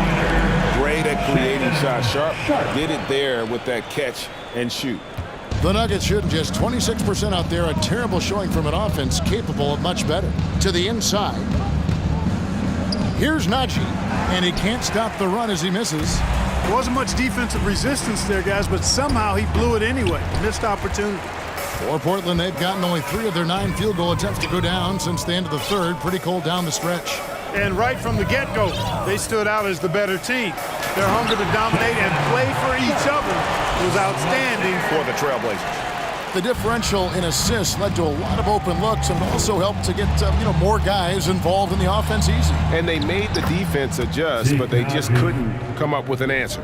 Great at creating shots. Sharp did it there with that catch and shoot. The Nuggets shooting just 26% out there. A terrible showing from an offense capable of much better. To the inside. Here's Najee. And he can't stop the run as he misses. There wasn't much defensive resistance there, guys, but somehow he blew it anyway. Missed opportunity. For Portland, they've gotten only 3 of their 9 field goal attempts to go down since the end of the 3rd. Pretty cold down the stretch. And right from the get-go, they stood out as the better team. Their hunger to dominate and play for each other was outstanding for the Trailblazers. The differential in assists led to a lot of open looks and also helped to get more guys involved in the offense easy. And they made the defense adjust, but they just couldn't come up with an answer.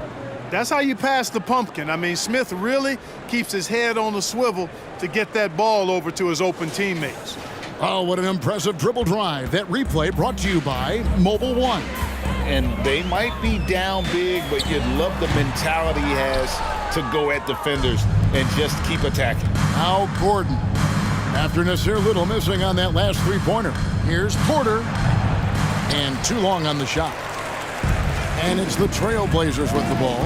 That's how you pass the pumpkin. I mean, Smith really keeps his head on the swivel to get that ball over to his open teammates. Oh, what an impressive dribble drive. That replay brought to you by Mobile One. And they might be down big, but you'd love the mentality he has to go at defenders and just keep attacking. Al Gordon. After Nasir Little missing on that last 3-pointer. Here's Porter. And too long on the shot. And it's the Trailblazers with the ball.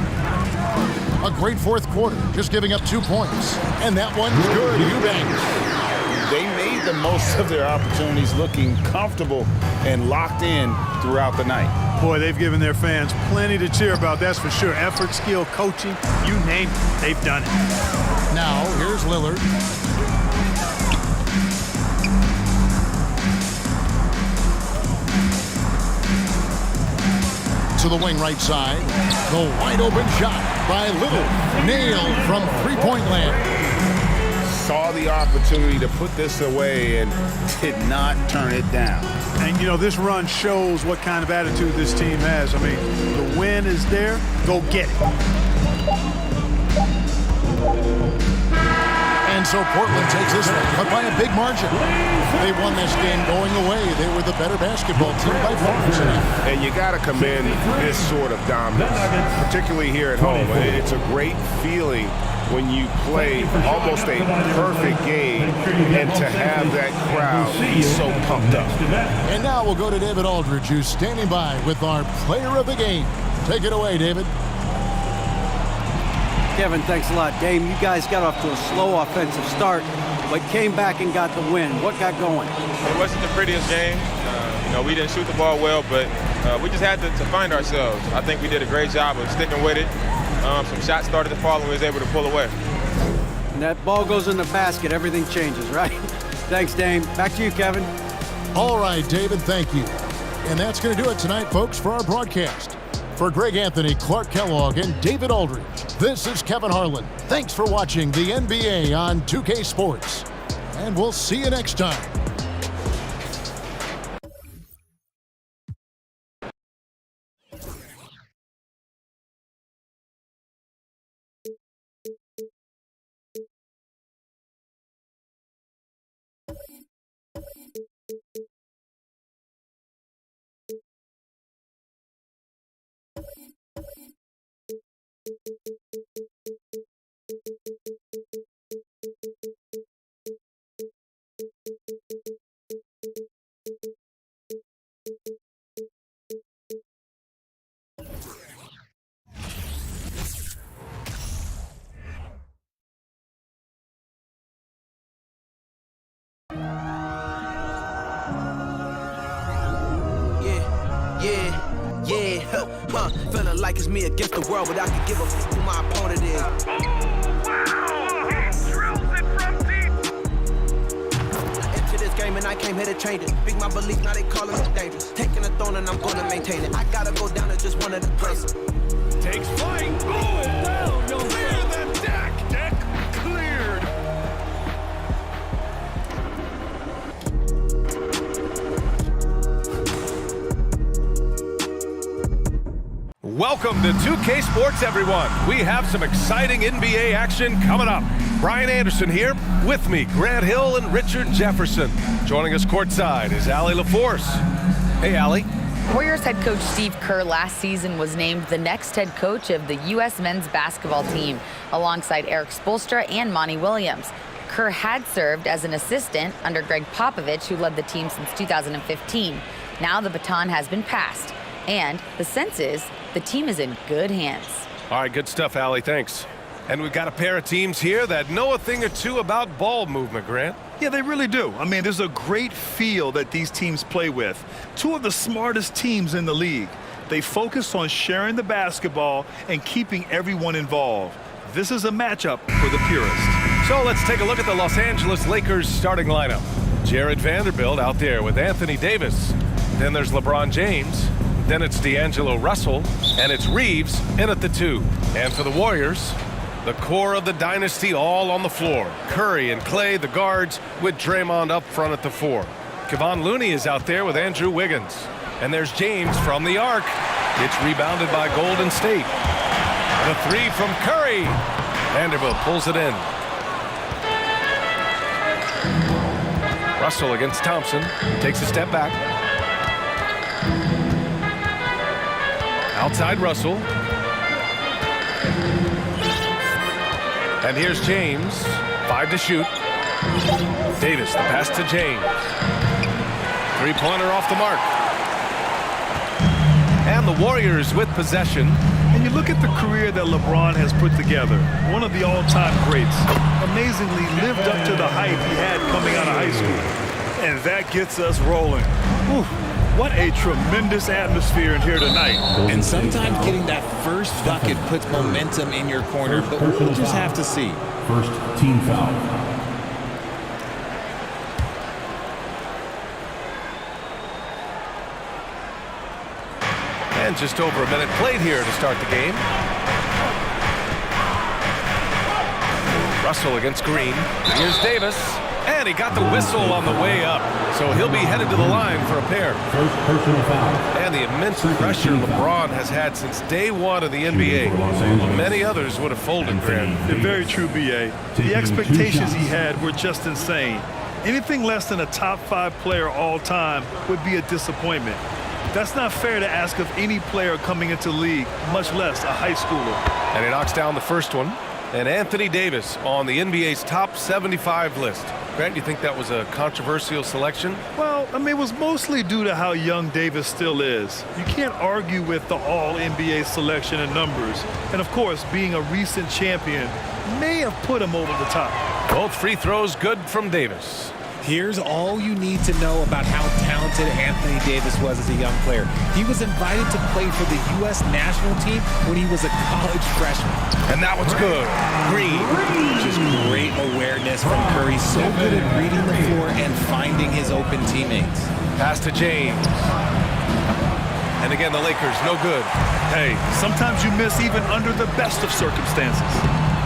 A great 4th quarter, just giving up 2 points. And that one's good. Eubanks. They made the most of their opportunities, looking comfortable and locked in throughout the night. Boy, they've given their fans plenty to cheer about, that's for sure. Effort, skill, coaching, you name it, they've done it. Now, here's Lillard. To the wing right side. The wide open shot by Little. Nailed from 3-point land. Saw the opportunity to put this away and did not turn it down. And, this run shows what kind of attitude this team has. I mean, the win is there. Go get it. And so Portland takes this one, but by a big margin. They won this game going away. They were the better basketball team by far tonight. And you got to commend this sort of dominance, particularly here at home. It's a great feeling when you play almost a perfect game and to have that crowd be so pumped up. And now we'll go to David Aldridge, who's standing by with our player of the game. Take it away, David. Kevin, thanks a lot. Dame, you guys got off to a slow offensive start, but came back and got the win. What got going? It wasn't the prettiest game. We didn't shoot the ball well, but we just had to find ourselves. I think we did a great job of sticking with it. Some shots started to fall and we was able to pull away. And that ball goes in the basket, everything changes, right? Thanks, Dame. Back to you, Kevin. All right, David, thank you. And that's going to do it tonight, folks, for our broadcast. For Greg Anthony, Clark Kellogg, and David Aldridge, this is Kevin Harlan. Thanks for watching the NBA on 2K Sports. And we'll see you next time. Feeling like it's me against the world, but I can give a f who my opponent is. Into this game and I came here to change it. Big my belief, now they calling me dangerous. Taking a throne and I'm gonna maintain it. I gotta go down to just one of the places. Takes flight. Oh, down. You'll clear the deck. Deck cleared. Welcome to 2K Sports, everyone. We have some exciting NBA action coming up. Brian Anderson here. With me, Grant Hill and Richard Jefferson. Joining us courtside is Allie LaForce. Hey, Allie. Warriors head coach Steve Kerr last season was named the next head coach of the U.S. men's basketball team, alongside Eric Spoelstra and Monty Williams. Kerr had served as an assistant under Greg Popovich, who led the team since 2015. Now the baton has been passed, and the sense is the team is in good hands. All right, good stuff, Allie. Thanks. And we've got a pair of teams here that know a thing or two about ball movement, Grant. Yeah, they really do. I mean, there's a great feel that these teams play with. Two of the smartest teams in the league. They focus on sharing the basketball and keeping everyone involved. This is a matchup for the purists. So let's take a look at the Los Angeles Lakers starting lineup. Jared Vanderbilt out there with Anthony Davis. Then there's LeBron James. Then it's D'Angelo Russell. And it's Reeves in at the 2. And for the Warriors, the core of the dynasty all on the floor. Curry and Clay, the guards, with Draymond up front at the 4. Kevon Looney is out there with Andrew Wiggins. And there's James from the arc. It's rebounded by Golden State. The 3 from Curry. Vanderbilt pulls it in. Russell against Thompson. Takes a step back. Outside Russell. And here's James. 5 to shoot. Davis, the pass to James. Three-pointer off the mark. And the Warriors with possession. And you look at the career that LeBron has put together. One of the all-time greats. Amazingly lived up to the hype he had coming out of high school. And that gets us rolling. Whew. What a tremendous atmosphere in here tonight. And sometimes getting that first bucket puts momentum in your corner, but we'll just have to see. First team foul. And just over a minute played here to start the game. Russell against Green. Here's Davis. And he got the whistle on the way up. So he'll be headed to the line for a pair. First personal foul. And the immense pressure LeBron has had since day one of the NBA. Many others would have folded, Grant. Very true, B.A. The expectations he had were just insane. Anything less than a top 5 player all time would be a disappointment. That's not fair to ask of any player coming into the league, much less a high schooler. And he knocks down the first one. And Anthony Davis on the NBA's top 75 list. Grant, you think that was a controversial selection? Well, I mean, it was mostly due to how young Davis still is. You can't argue with the all-NBA selection and numbers. And, of course, being a recent champion may have put him over the top. Both free throws good from Davis. Here's all you need to know about how talented Anthony Davis was as a young player. He was invited to play for the U.S. national team when he was a college freshman. And that one's good. Green. Just great awareness from Curry. So good at reading the floor and finding his open teammates. Pass to James. And again, the Lakers, no good. Hey, sometimes you miss even under the best of circumstances.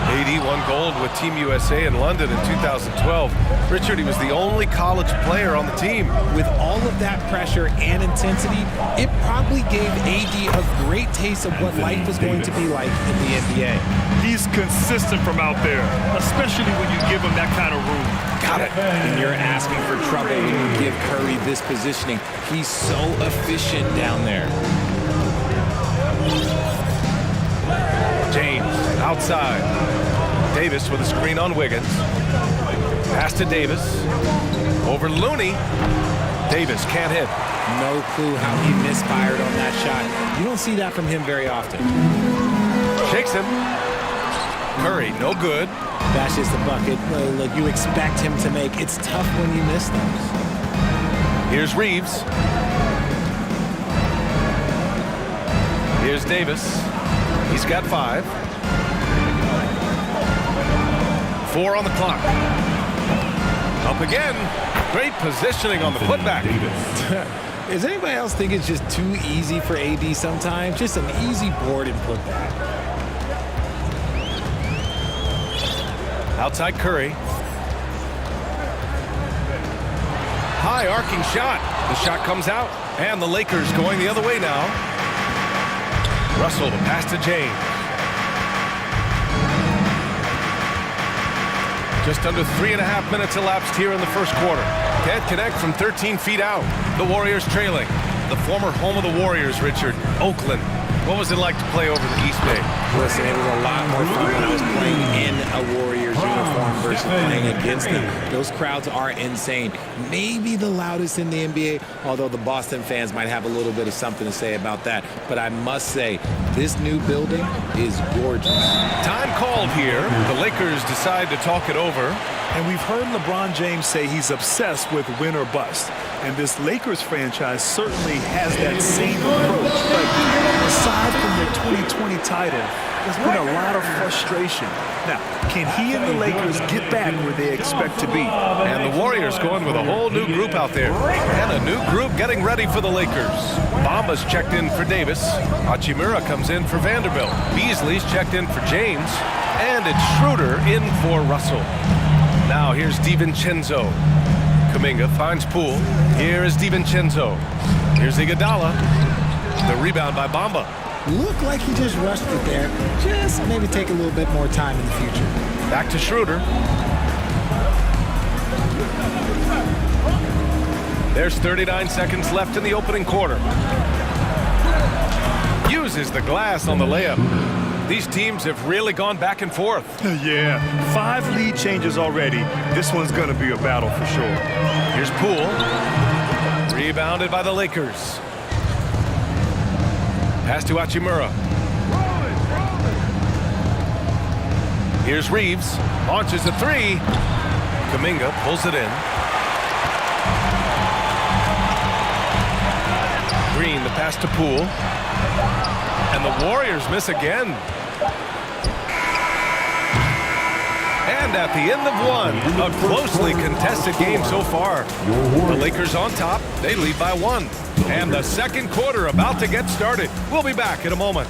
AD won gold with Team USA in London in 2012. Richard, he was the only college player on the team. With all of that pressure and intensity, it probably gave AD a great taste of what life was going to be like in the NBA. He's consistent from out there, especially when you give him that kind of room. Got it. And you're asking for trouble when you give Curry this positioning. He's so efficient down there. James outside. Davis with a screen on Wiggins. Pass to Davis. Over Looney. Davis can't hit. No clue how he misfired on that shot. You don't see that from him very often. Shakes him. Curry, no good. That's just the bucket. Look, you expect him to make. It's tough when you miss those. Here's Reeves. Here's Davis. He's got 5. 4 on the clock. Up again. Great positioning on the putback. Does anybody else think it's just too easy for AD sometimes? Just an easy board and putback. Outside Curry. High arcing shot. The shot comes out. And the Lakers going the other way now. Russell to pass to James. Just under 3.5 minutes elapsed here in the first quarter. Can't connect from 13 feet out. The Warriors trailing. The former home of the Warriors, Richard, Oakland. What was it like to play over the East Bay? Listen, it was a lot more fun when I was playing in a Warriors uniform versus playing against them. Those crowds are insane. Maybe the loudest in the NBA, although the Boston fans might have a little bit of something to say about that. But I must say, this new building is gorgeous. Time called here. The Lakers decide to talk it over. And we've heard LeBron James say he's obsessed with win or bust. And this Lakers franchise certainly has that same approach. But aside from their 2020 title, there's been a lot of frustration. Now, can he and the Lakers get back where they expect to be? And the Warriors going with a whole new group out there. And a new group getting ready for the Lakers. Bamba's checked in for Davis. Hachimura comes in for Vanderbilt. Beasley's checked in for James. And it's Schroeder in for Russell. Now here's DiVincenzo. Kuminga finds Poole. Here is DiVincenzo. Here's Iguodala. The rebound by Bamba. Looked like he just rushed it there. Just maybe take a little bit more time in the future. Back to Schroeder. There's 39 seconds left in the opening quarter. Uses the glass on the layup. These teams have really gone back and forth. Yeah, 5 lead changes already. This one's going to be a battle for sure. Here's Poole. Rebounded by the Lakers. Pass to Hachimura. Here's Reeves. Launches a 3. Kuminga pulls it in. Green, the pass to Poole. And the Warriors miss again. And at the end of one, a closely contested game so far. The Lakers on top, they lead by 1. And the second quarter about to get started. We'll be back in a moment.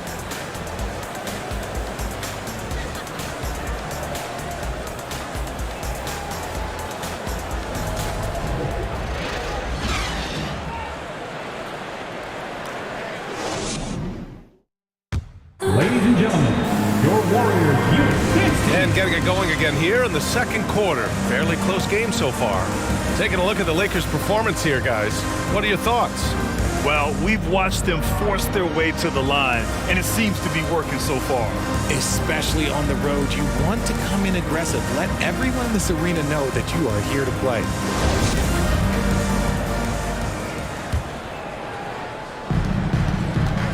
Ladies and gentlemen, your Warriors And getting it going again here in the second quarter. Fairly close game so far. Taking a look at the Lakers' performance here, guys. What are your thoughts? Well, we've watched them force their way to the line, and it seems to be working so far. Especially on the road, you want to come in aggressive. Let everyone in this arena know that you are here to play.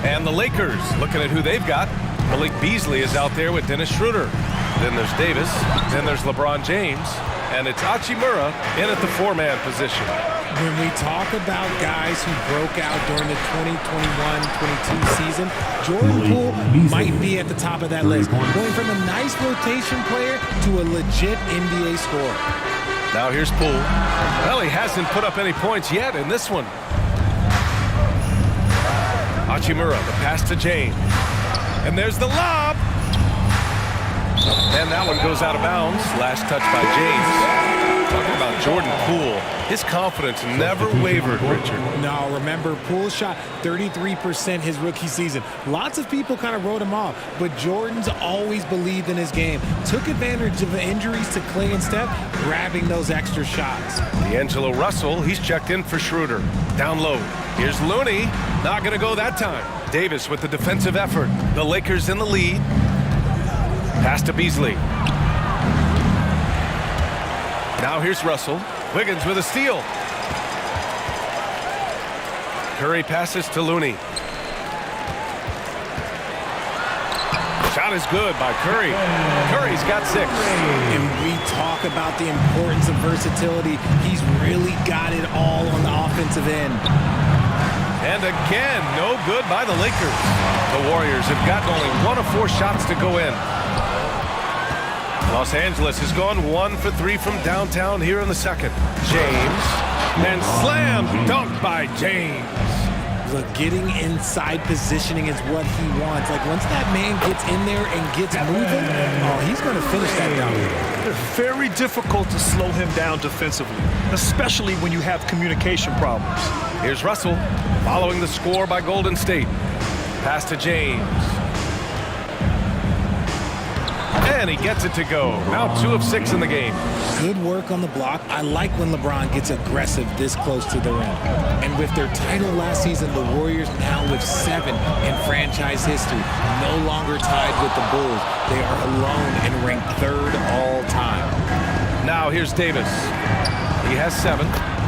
And the Lakers, looking at who they've got. Malik Beasley is out there with Dennis Schroeder. Then there's Davis. Then there's LeBron James. And it's Hachimura in at the 4-man position. When we talk about guys who broke out during the 2021-22 season, Jordan Poole might be at the top of that list. Going from a nice rotation player to a legit NBA scorer. Now here's Poole. Well, he hasn't put up any points yet in this one. Hachimura, the pass to James. And there's the lob. And that one goes out of bounds. Last touch by James. Talking about Jordan Poole. His confidence never wavered, Richard. No, remember, Poole shot 33% his rookie season. Lots of people kind of wrote him off, but Jordan's always believed in his game. Took advantage of the injuries to Clay and Steph, grabbing those extra shots. D'Angelo Russell, he's checked in for Schroeder. Down low. Here's Looney. Not going to go that time. Davis with the defensive effort. The Lakers in the lead. Pass to Beasley. Now here's Russell. Wiggins with a steal. Curry passes to Looney. Shot is good by Curry. Curry's got 6. And we talk about the importance of versatility. He's really got it all on the offensive end. And again, no good by the Lakers. The Warriors have gotten only 1 of 4 shots to go in. Los Angeles has gone 1 for 3 from downtown here in the second. James, and slam dunk by James. Look, getting inside positioning is what he wants. Like, once that man gets in there and gets moving, oh, he's going to finish that down. It's very difficult to slow him down defensively, especially when you have communication problems. Here's Russell following the score by Golden State. Pass to James. And he gets it to go. Now 2 of 6 in the game. Good work on the block. I like when LeBron gets aggressive this close to the rim. And with their title last season, the Warriors now with 7 in franchise history. No longer tied with the Bulls. They are alone and ranked 3rd all time. Now here's Davis. He has 7.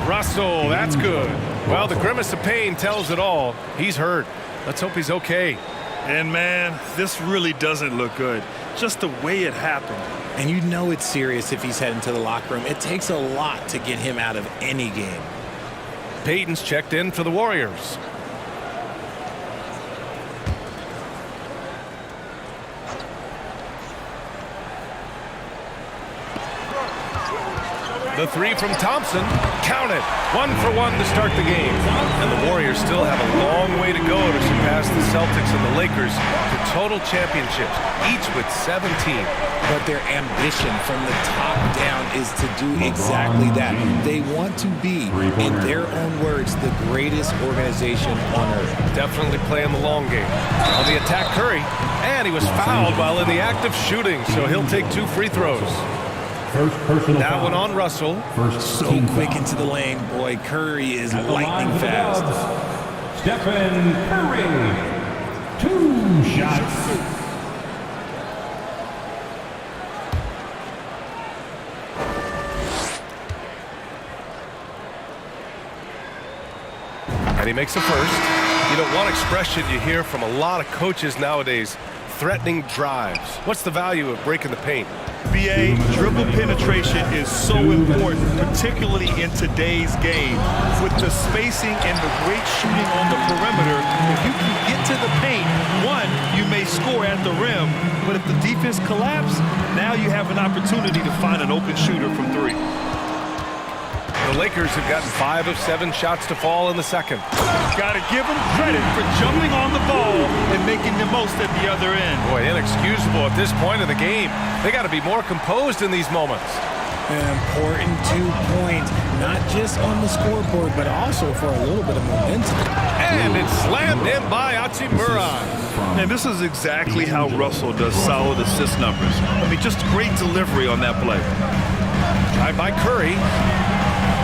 Russell, that's good. Well, the grimace of pain tells it all. He's hurt. Let's hope he's okay. And man, this really doesn't look good. Just the way it happened. And you know it's serious if he's heading to the locker room. It takes a lot to get him out of any game. Payton's checked in for the Warriors. The 3 from Thompson. Count it. 1 for 1 to start the game. And the Warriors still have a long way to go to surpass the Celtics and the Lakers to total championships, each with 17. But their ambition from the top down is to do exactly that. They want to be, in their own words, the greatest organization on earth. Definitely playing the long game. On the attack, Curry. And he was fouled while in the act of shooting, so he'll take 2 free throws. That one on Russell. So quick into the lane. Boy, Curry is lightning fast. Stephen Curry. 2 shots. And he makes a first. You know, one expression you hear from a lot of coaches nowadays, threatening drives. What's the value of breaking the paint? BA, dribble penetration is so important, particularly in today's game. With the spacing and the great shooting on the perimeter, if you can get to the paint, 1, you may score at the rim, but if the defense collapses, now you have an opportunity to find an open shooter from 3. The Lakers have gotten 5 of 7 shots to fall in the second. Got to give them credit for jumping on the ball and making the most at the other end. Boy, inexcusable at this point of the game. They got to be more composed in these moments. An important 2 points, not just on the scoreboard, but also for a little bit of momentum. And it's slammed in by Hachimura. And this is exactly how Russell does solid assist numbers. I mean, just great delivery on that play. Drive by Curry.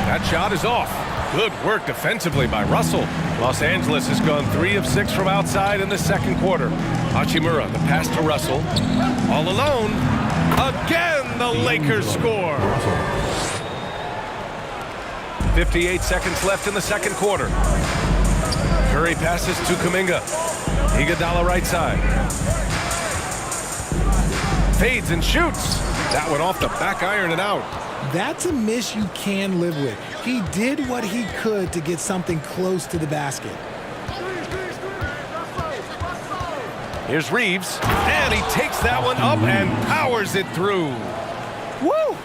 That shot is off. Good work defensively by Russell. Los Angeles has gone 3 of 6 from outside in the second quarter. Hachimura, the pass to Russell. All alone. Again, the Lakers score. 58 seconds left in the second quarter. Curry passes to Kuminga. Iguodala right side. Fades and shoots. That one off the back iron and out. That's a miss you can live with. He did what he could to get something close to the basket. Here's Reeves, and he takes that one up and powers it through. Woo!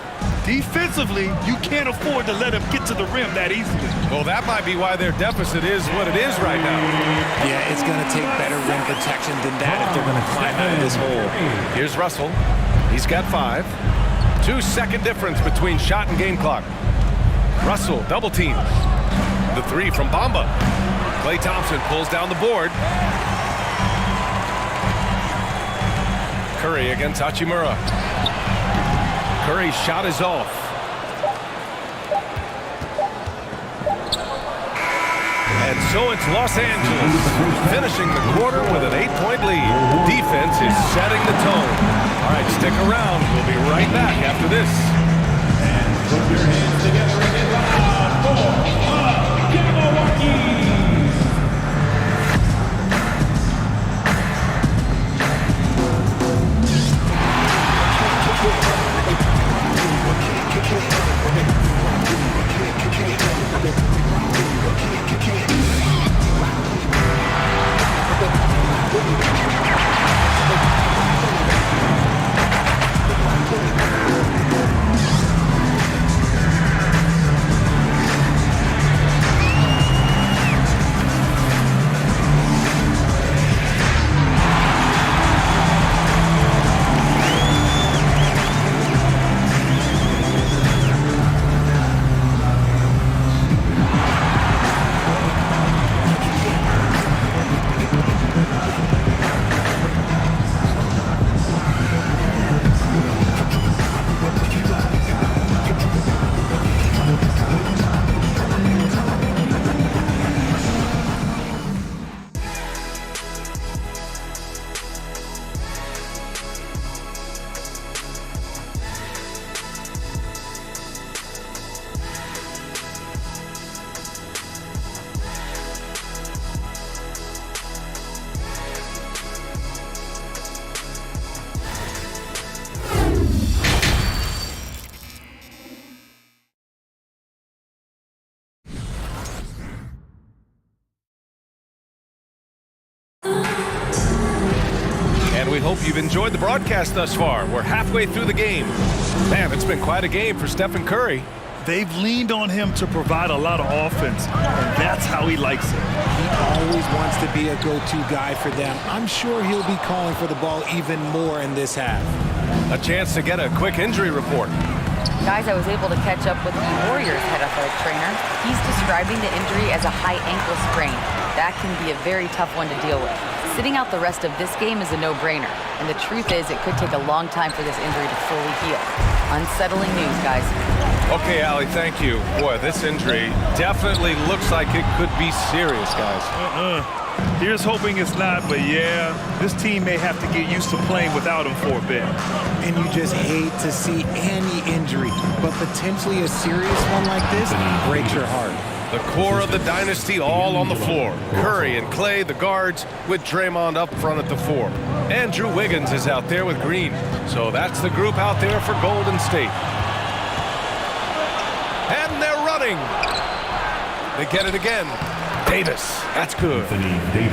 Defensively, you can't afford to let him get to the rim that easily. Well, that might be why their deficit is what it is right now. Yeah, it's going to take better rim protection than that if they're going to climb out of this hole. Here's Russell. He's got 5. 2-second difference between shot and game clock. Russell double team. The 3 from Bamba. Klay Thompson pulls down the board. Curry against Hachimura. Curry's shot is off. And so it's Los Angeles finishing the quarter with an 8-point lead. Defense is setting the tone. All right, stick around. We'll be right back after this. And put your hands together and get loud for Milwaukee. we hope you've enjoyed the broadcast thus far. We're halfway through the game. Man, it's been quite a game for Stephen Curry. They've leaned on him to provide a lot of offense, and that's how he likes it. He always wants to be a go-to guy for them. I'm sure he'll be calling for the ball even more in this half. A chance to get a quick injury report. Guys, I was able to catch up with the Warriors head athletic trainer. He's describing the injury as a high ankle sprain. That can be a very tough one to deal with. Sitting out the rest of this game is a no-brainer. And the truth is, it could take a long time for this injury to fully heal. Unsettling news, guys. Okay, Allie, thank you. Boy, this injury definitely looks like it could be serious, guys. Here's hoping it's not, but yeah, this team may have to get used to playing without him for a bit. And you just hate to see any injury, but potentially a serious one like this breaks your heart. The core of the dynasty all on the floor. Curry and Clay, the guards, with Draymond up front at the 4. Andrew Wiggins is out there with Green. So that's the group out there for Golden State. And they're running. They get it again. Davis, that's good.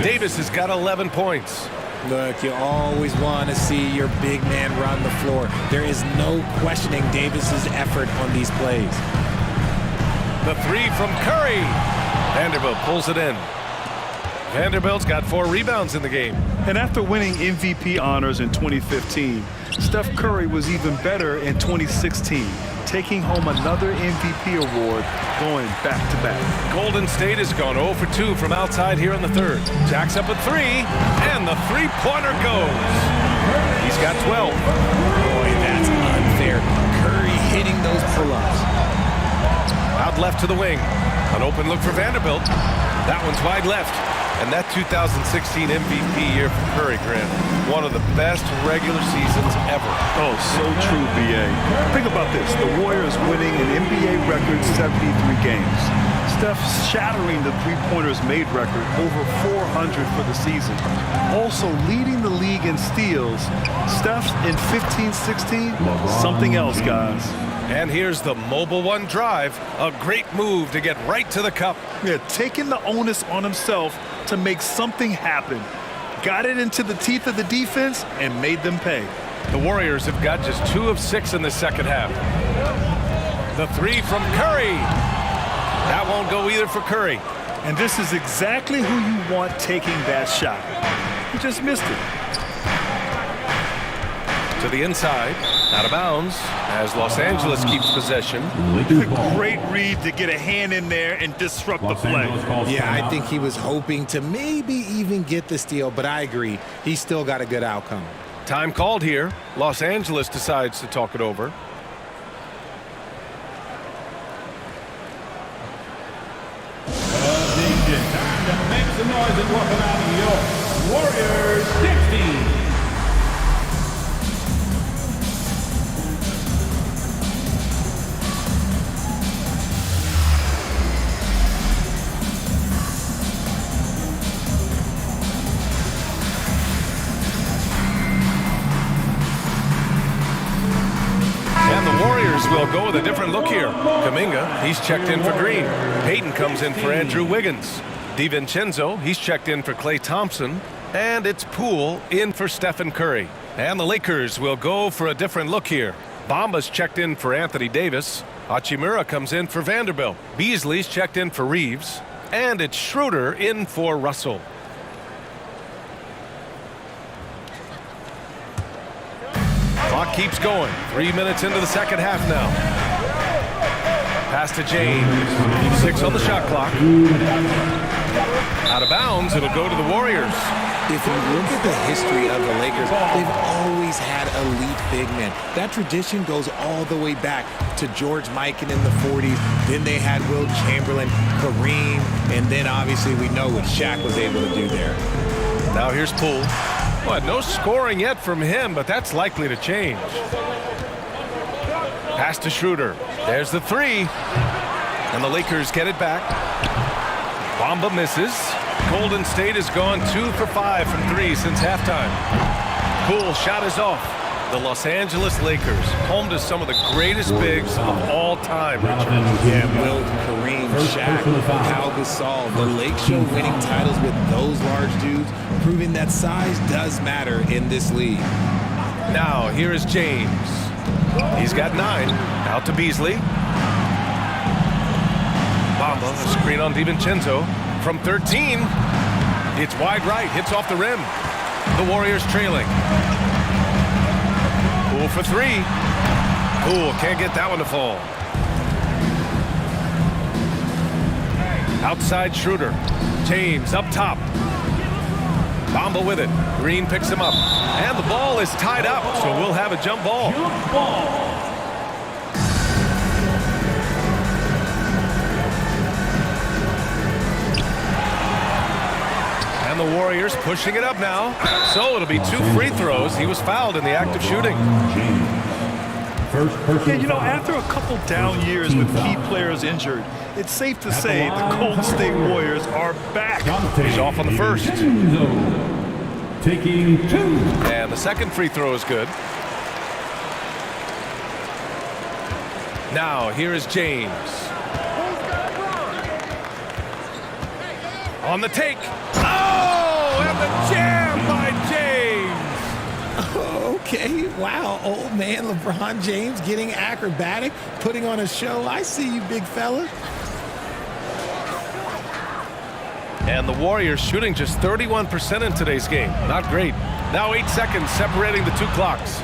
Davis has got 11 points. Look, you always want to see your big man run the floor. There is no questioning Davis's effort on these plays. The 3 from Curry. Vanderbilt pulls it in. Vanderbilt's got 4 rebounds in the game. And after winning MVP honors in 2015, Steph Curry was even better in 2016, taking home another MVP award going back-to-back. Golden State has gone 0 for 2 from outside here in the 3rd. Jacks up at 3, and the three-pointer goes. He's got 12. Boy, that's unfair. Curry hitting those pull-ups. Out left to the wing. An open look for Vanderbilt. That one's wide left. And that 2016 MVP year for Curry, Grant, one of the best regular seasons ever. Oh, so true, B.A. Think about this. The Warriors winning an NBA record 73 games. Steph shattering the three-pointers made record, over 400 for the season. Also leading the league in steals. Steph in 15-16, something else, guys. And here's the Mobile One drive. A great move to get right to the cup. Yeah, taking the onus on himself to make something happen. Got it into the teeth of the defense and made them pay. The Warriors have got just 2 of 6 in the second half. The 3 from Curry. That won't go either for Curry. And this is exactly who you want taking that shot. He just missed it. To the inside, out of bounds, as Los Angeles keeps possession. Great read to get a hand in there and disrupt the play. Yeah, I think he was hoping to maybe even get the steal, but I agree. He still got a good outcome. Time called here. Los Angeles decides to talk it over. Time to make some noise and welcome out your Warriors 16. Will go with a different look here. Kuminga, he's checked in for Green. Payton comes in for Andrew Wiggins. DiVincenzo, he's checked in for Klay Thompson. And it's Poole in for Stephen Curry. And the Lakers will go for a different look here. Bamba's checked in for Anthony Davis. Hachimura comes in for Vanderbilt. Beasley's checked in for Reeves. And it's Schroeder in for Russell. Clock keeps going. 3 minutes into the second half now. Pass to James. 6 on the shot clock. Out of bounds, it'll go to the Warriors. If you look at the history of the Lakers, they've always had elite big men. That tradition goes all the way back to George Mikan in the 40s. Then they had Wilt Chamberlain, Kareem, and then obviously we know what Shaq was able to do there. Now here's Poole. Well, no scoring yet from him, but that's likely to change. Pass to Schroeder. There's the 3. And the Lakers get it back. Bamba misses. Golden State has gone 2 for 5 from 3 since halftime. Poole shot is off. The Los Angeles Lakers, home to some of the greatest bigs of all time, Richard. Yeah, Wilt, Kareem, Shaq, Pau Gasol. The Lake Show winning titles with those large dudes, proving that size does matter in this league. Now, here is James. He's got 9. Out to Beasley. Bamba, a screen on DiVincenzo. From 13, it's wide right, hits off the rim. The Warriors trailing. Poole for 3. Poole can't get that one to fall. Outside Schroeder. James up top. Bamba with it. Green picks him up. And the ball is tied up, so we'll have a jump ball. And the Warriors pushing it up now. So it'll be 2 free throws. He was fouled in the act of shooting. Yeah, you know, after a couple down years with key players injured, it's safe to say the Golden State Warriors are back. He's off on the first. Taking 2. And the second free throw is good. Now, here is James. On the take. Oh, and the jam by James. Okay, wow, old man LeBron James getting acrobatic, putting on a show. I see you, big fella. And the Warriors shooting just 31% in today's game. Not great. Now 8 seconds separating the 2 clocks.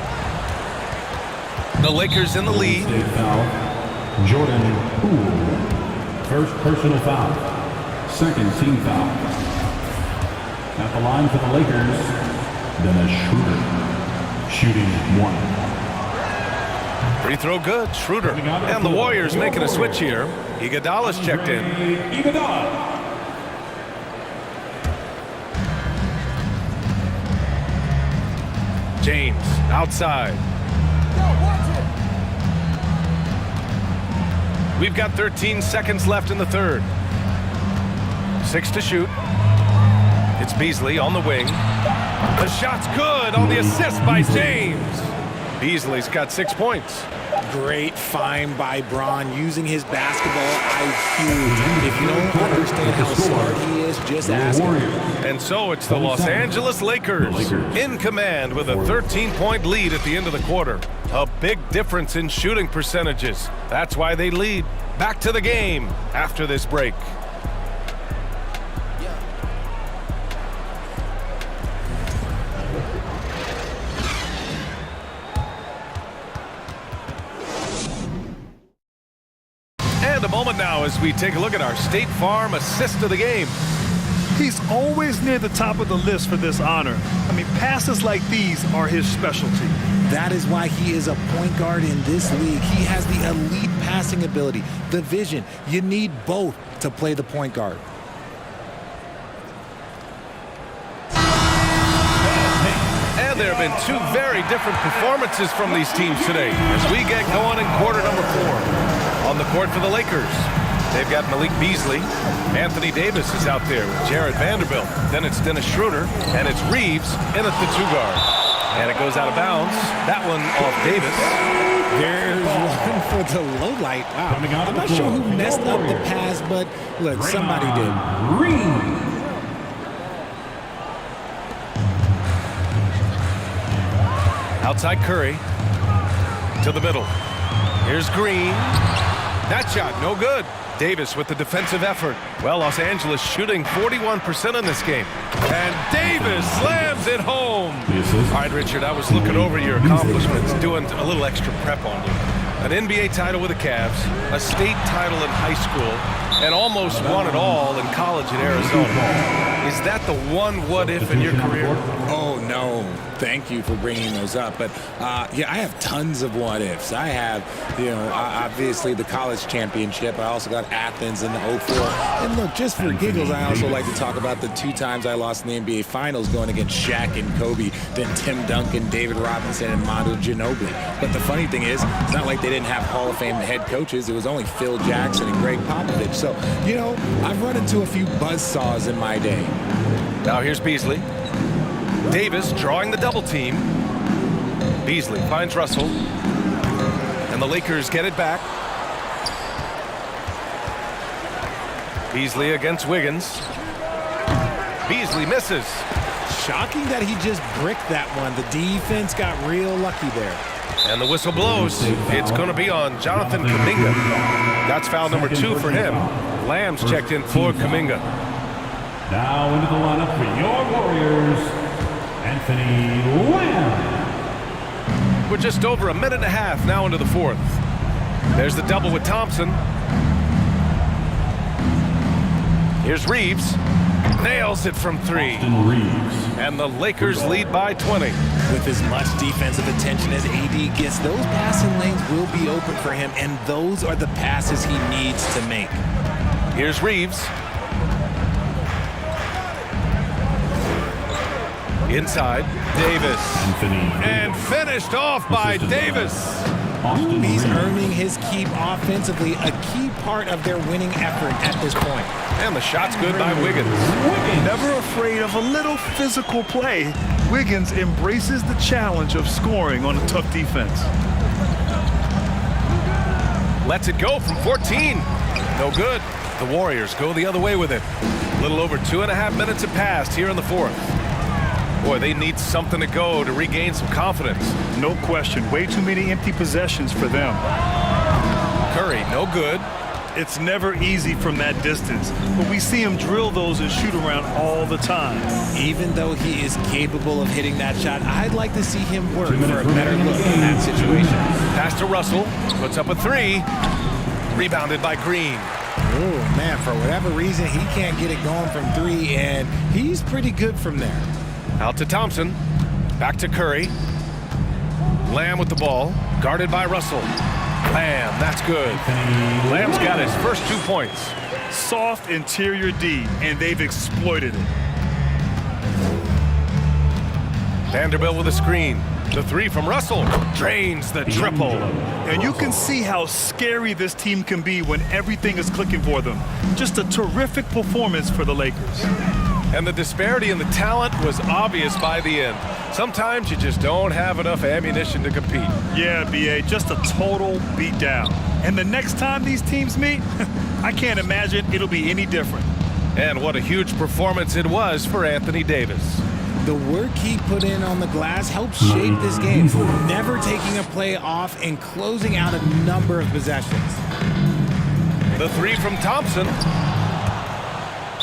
The Lakers in the lead. Foul. Jordan Poole. First personal foul. Second team foul. At the line for the Lakers, Dennis Schroeder. Shooting 1. Free throw good. Schroeder. And the Warriors making a switch here. Iguodala's checked in. Iguodala. James outside. We've got 13 seconds left in the third. 6 to shoot. It's Beasley on the wing. The shot's good on the assist by James. Beasley's got 6 points. Great find by Bron using his basketball IQ. If you don't understand how smart he is, just ask him. And so it's the Los Angeles Lakers in command with a 13-point lead at the end of the quarter. A big difference in shooting percentages. That's why they lead. Back to the game after this break. And a moment now as we take a look at our State Farm assist of the game. He's always near the top of the list for this honor. I mean, passes like these are his specialty. That is why he is a point guard in this league. He has the elite passing ability, the vision. You need both to play the point guard. And there have been 2 very different performances from these teams today as we get going in quarter number 4. On the court for the Lakers, they've got Malik Beasley. Anthony Davis is out there with Jared Vanderbilt. Then it's Dennis Schroeder, and it's Reeves in at the 2 guard. And it goes out of bounds. That one off Davis. There's one for the low light. Wow. I'm not sure who messed up the pass, but look, somebody did. Outside Curry to the middle. Here's Green. That shot, no good. Davis with the defensive effort. Well, Los Angeles shooting 41% in this game. And Davis slams it home. All right, Richard, I was looking over your accomplishments, doing a little extra prep on you. An NBA title with the Cavs, a state title in high school, and almost won it all in college at Arizona. Is that the one what-if in your career? Oh, no. Thank you for bringing those up. But, yeah, I have tons of what-ifs. I have, obviously the college championship. I also got Athens in the 04. And, look, just for giggles, I also like to talk about the 2 times I lost in the NBA Finals going against Shaq and Kobe, then Tim Duncan, David Robinson, and Manu Ginobili. But the funny thing is, it's not like they didn't have Hall of Fame head coaches. It was only Phil Jackson and Greg Popovich. So, I've run into a few buzzsaws in my day. Now here's Beasley. Davis drawing the double team. Beasley finds Russell. And the Lakers get it back. Beasley against Wiggins. Beasley misses. Shocking that he just bricked that one. The defense got real lucky there. And the whistle blows. It's going to be on Jonathan Kuminga. That's foul number 2 for him. Lamb's checked in for Kuminga. Now into the lineup for your Warriors, Anthony Lamb. We're just over a minute and a half now into the fourth. There's the double with Thompson. Here's Reeves. Nails it from 3. And the Lakers lead by 20. With as much defensive attention as AD gets, those passing lanes will be open for him, and those are the passes he needs to make. Here's Reeves. Inside, Davis. And finished off by Davis. He's earning his keep offensively, a key part of their winning effort at this point. And the shot's good by Wiggins. Never afraid of a little physical play, Wiggins embraces the challenge of scoring on a tough defense. Lets it go from 14. No good. The Warriors go the other way with it. A little over 2.5 minutes have passed here in the fourth. Boy, they need something to go to regain some confidence. No question. Way too many empty possessions for them. Curry, no good. It's never easy from that distance, but we see him drill those and shoot around all the time. Even though he is capable of hitting that shot, I'd like to see him work for a better look in that situation. Pass to Russell, puts up a 3. Rebounded by Green. Oh, man, for whatever reason, he can't get it going from 3, and he's pretty good from there. Out to Thompson. Back to Curry. Lamb with the ball. Guarded by Russell. Lamb, that's good. Lamb's got his first 2 points. Soft interior D, and they've exploited it. Vanderbilt with a screen. The 3 from Russell. Drains the triple. And you can see how scary this team can be when everything is clicking for them. Just a terrific performance for the Lakers. And the disparity in the talent was obvious by the end. Sometimes you just don't have enough ammunition to compete. Yeah, B.A., just a total beatdown. And the next time these teams meet, I can't imagine it'll be any different. And what a huge performance it was for Anthony Davis. The work he put in on the glass helped shape this game, never taking a play off and closing out a number of possessions. The 3 from Thompson.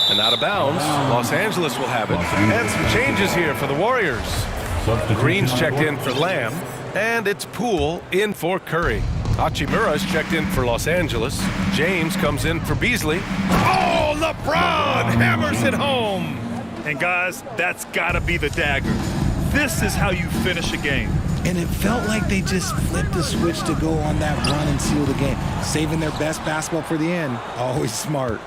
And out of bounds, Los Angeles will have it. And some changes here for the Warriors. Green's checked in for Lamb, and it's Poole in for Curry. Hachimura's checked in for Los Angeles. James comes in for Beasley. Oh, LeBron hammers it home. And guys, that's gotta be the dagger. This is how you finish a game. And it felt like they just flipped the switch to go on that run and seal the game. Saving their best basketball for the end. Always smart.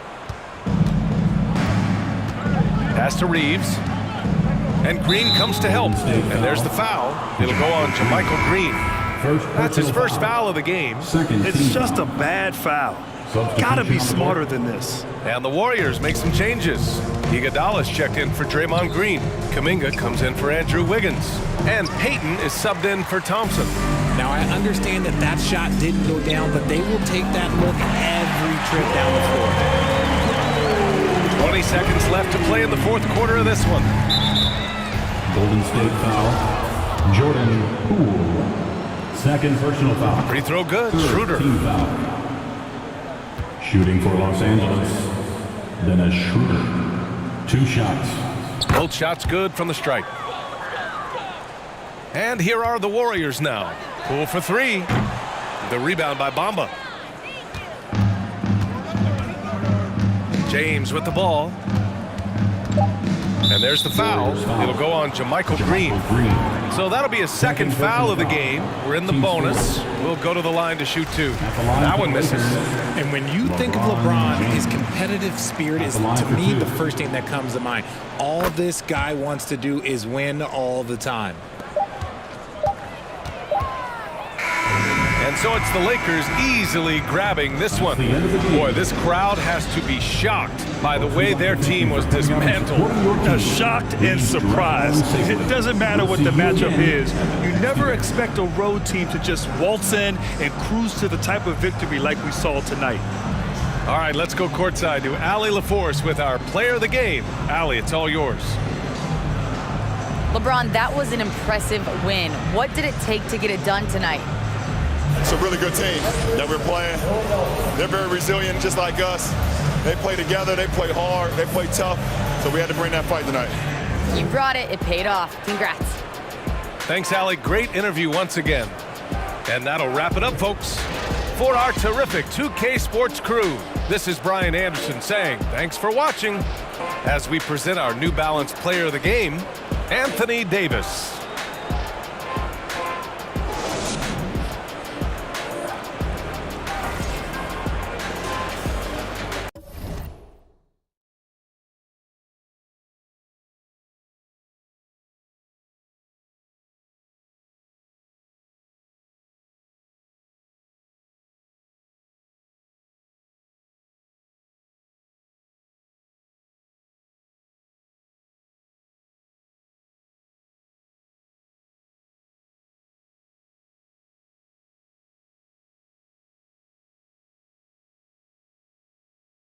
Pass to Reeves. And Green comes to help. And there's the foul. It'll go on Jermichael Green. That's his first foul of the game. It's just a bad foul. Gotta be smarter than this. And the Warriors make some changes. Iguodala's checked in for Draymond Green. Kuminga comes in for Andrew Wiggins. And Payton is subbed in for Thompson. Now, I understand that that shot didn't go down, but they will take that look every trip down the floor. 20 seconds left to play in the fourth quarter of this one. Golden State foul. Jordan Poole. Second personal foul. Free throw good. Schroeder. Team foul. Shooting for Los Angeles. Dennis Schroeder. 2 shots. Both shots good from the stripe. And here are the Warriors now. Poole for 3. The rebound by Bamba. James with the ball. And there's the foul. It'll go on Jermichael Green. So that'll be a second foul of the game. We're in the bonus. We'll go to the line to shoot 2. That one misses. And when you think of LeBron, his competitive spirit is, to me, the first thing that comes to mind. All this guy wants to do is win all the time. And And so it's the Lakers easily grabbing this one. Boy, this crowd has to be shocked by the way their team was dismantled. Shocked and surprised. It doesn't matter what the matchup is. You never expect a road team to just waltz in and cruise to the type of victory like we saw tonight. All right, let's go courtside to Allie LaForce with our player of the game. Allie, it's all yours. LeBron, that was an impressive win. What did it take to get it done tonight? It's a really good team that we're playing. They're very resilient, just like us. They play together, they play hard, they play tough, so we had to bring that fight tonight. You brought it. It paid off. Congrats. Thanks, Allie. Great interview once again. And that'll wrap it up, folks. For our terrific 2K Sports crew, this is Brian Anderson saying thanks for watching as we present our New Balance Player of the Game, Anthony Davis.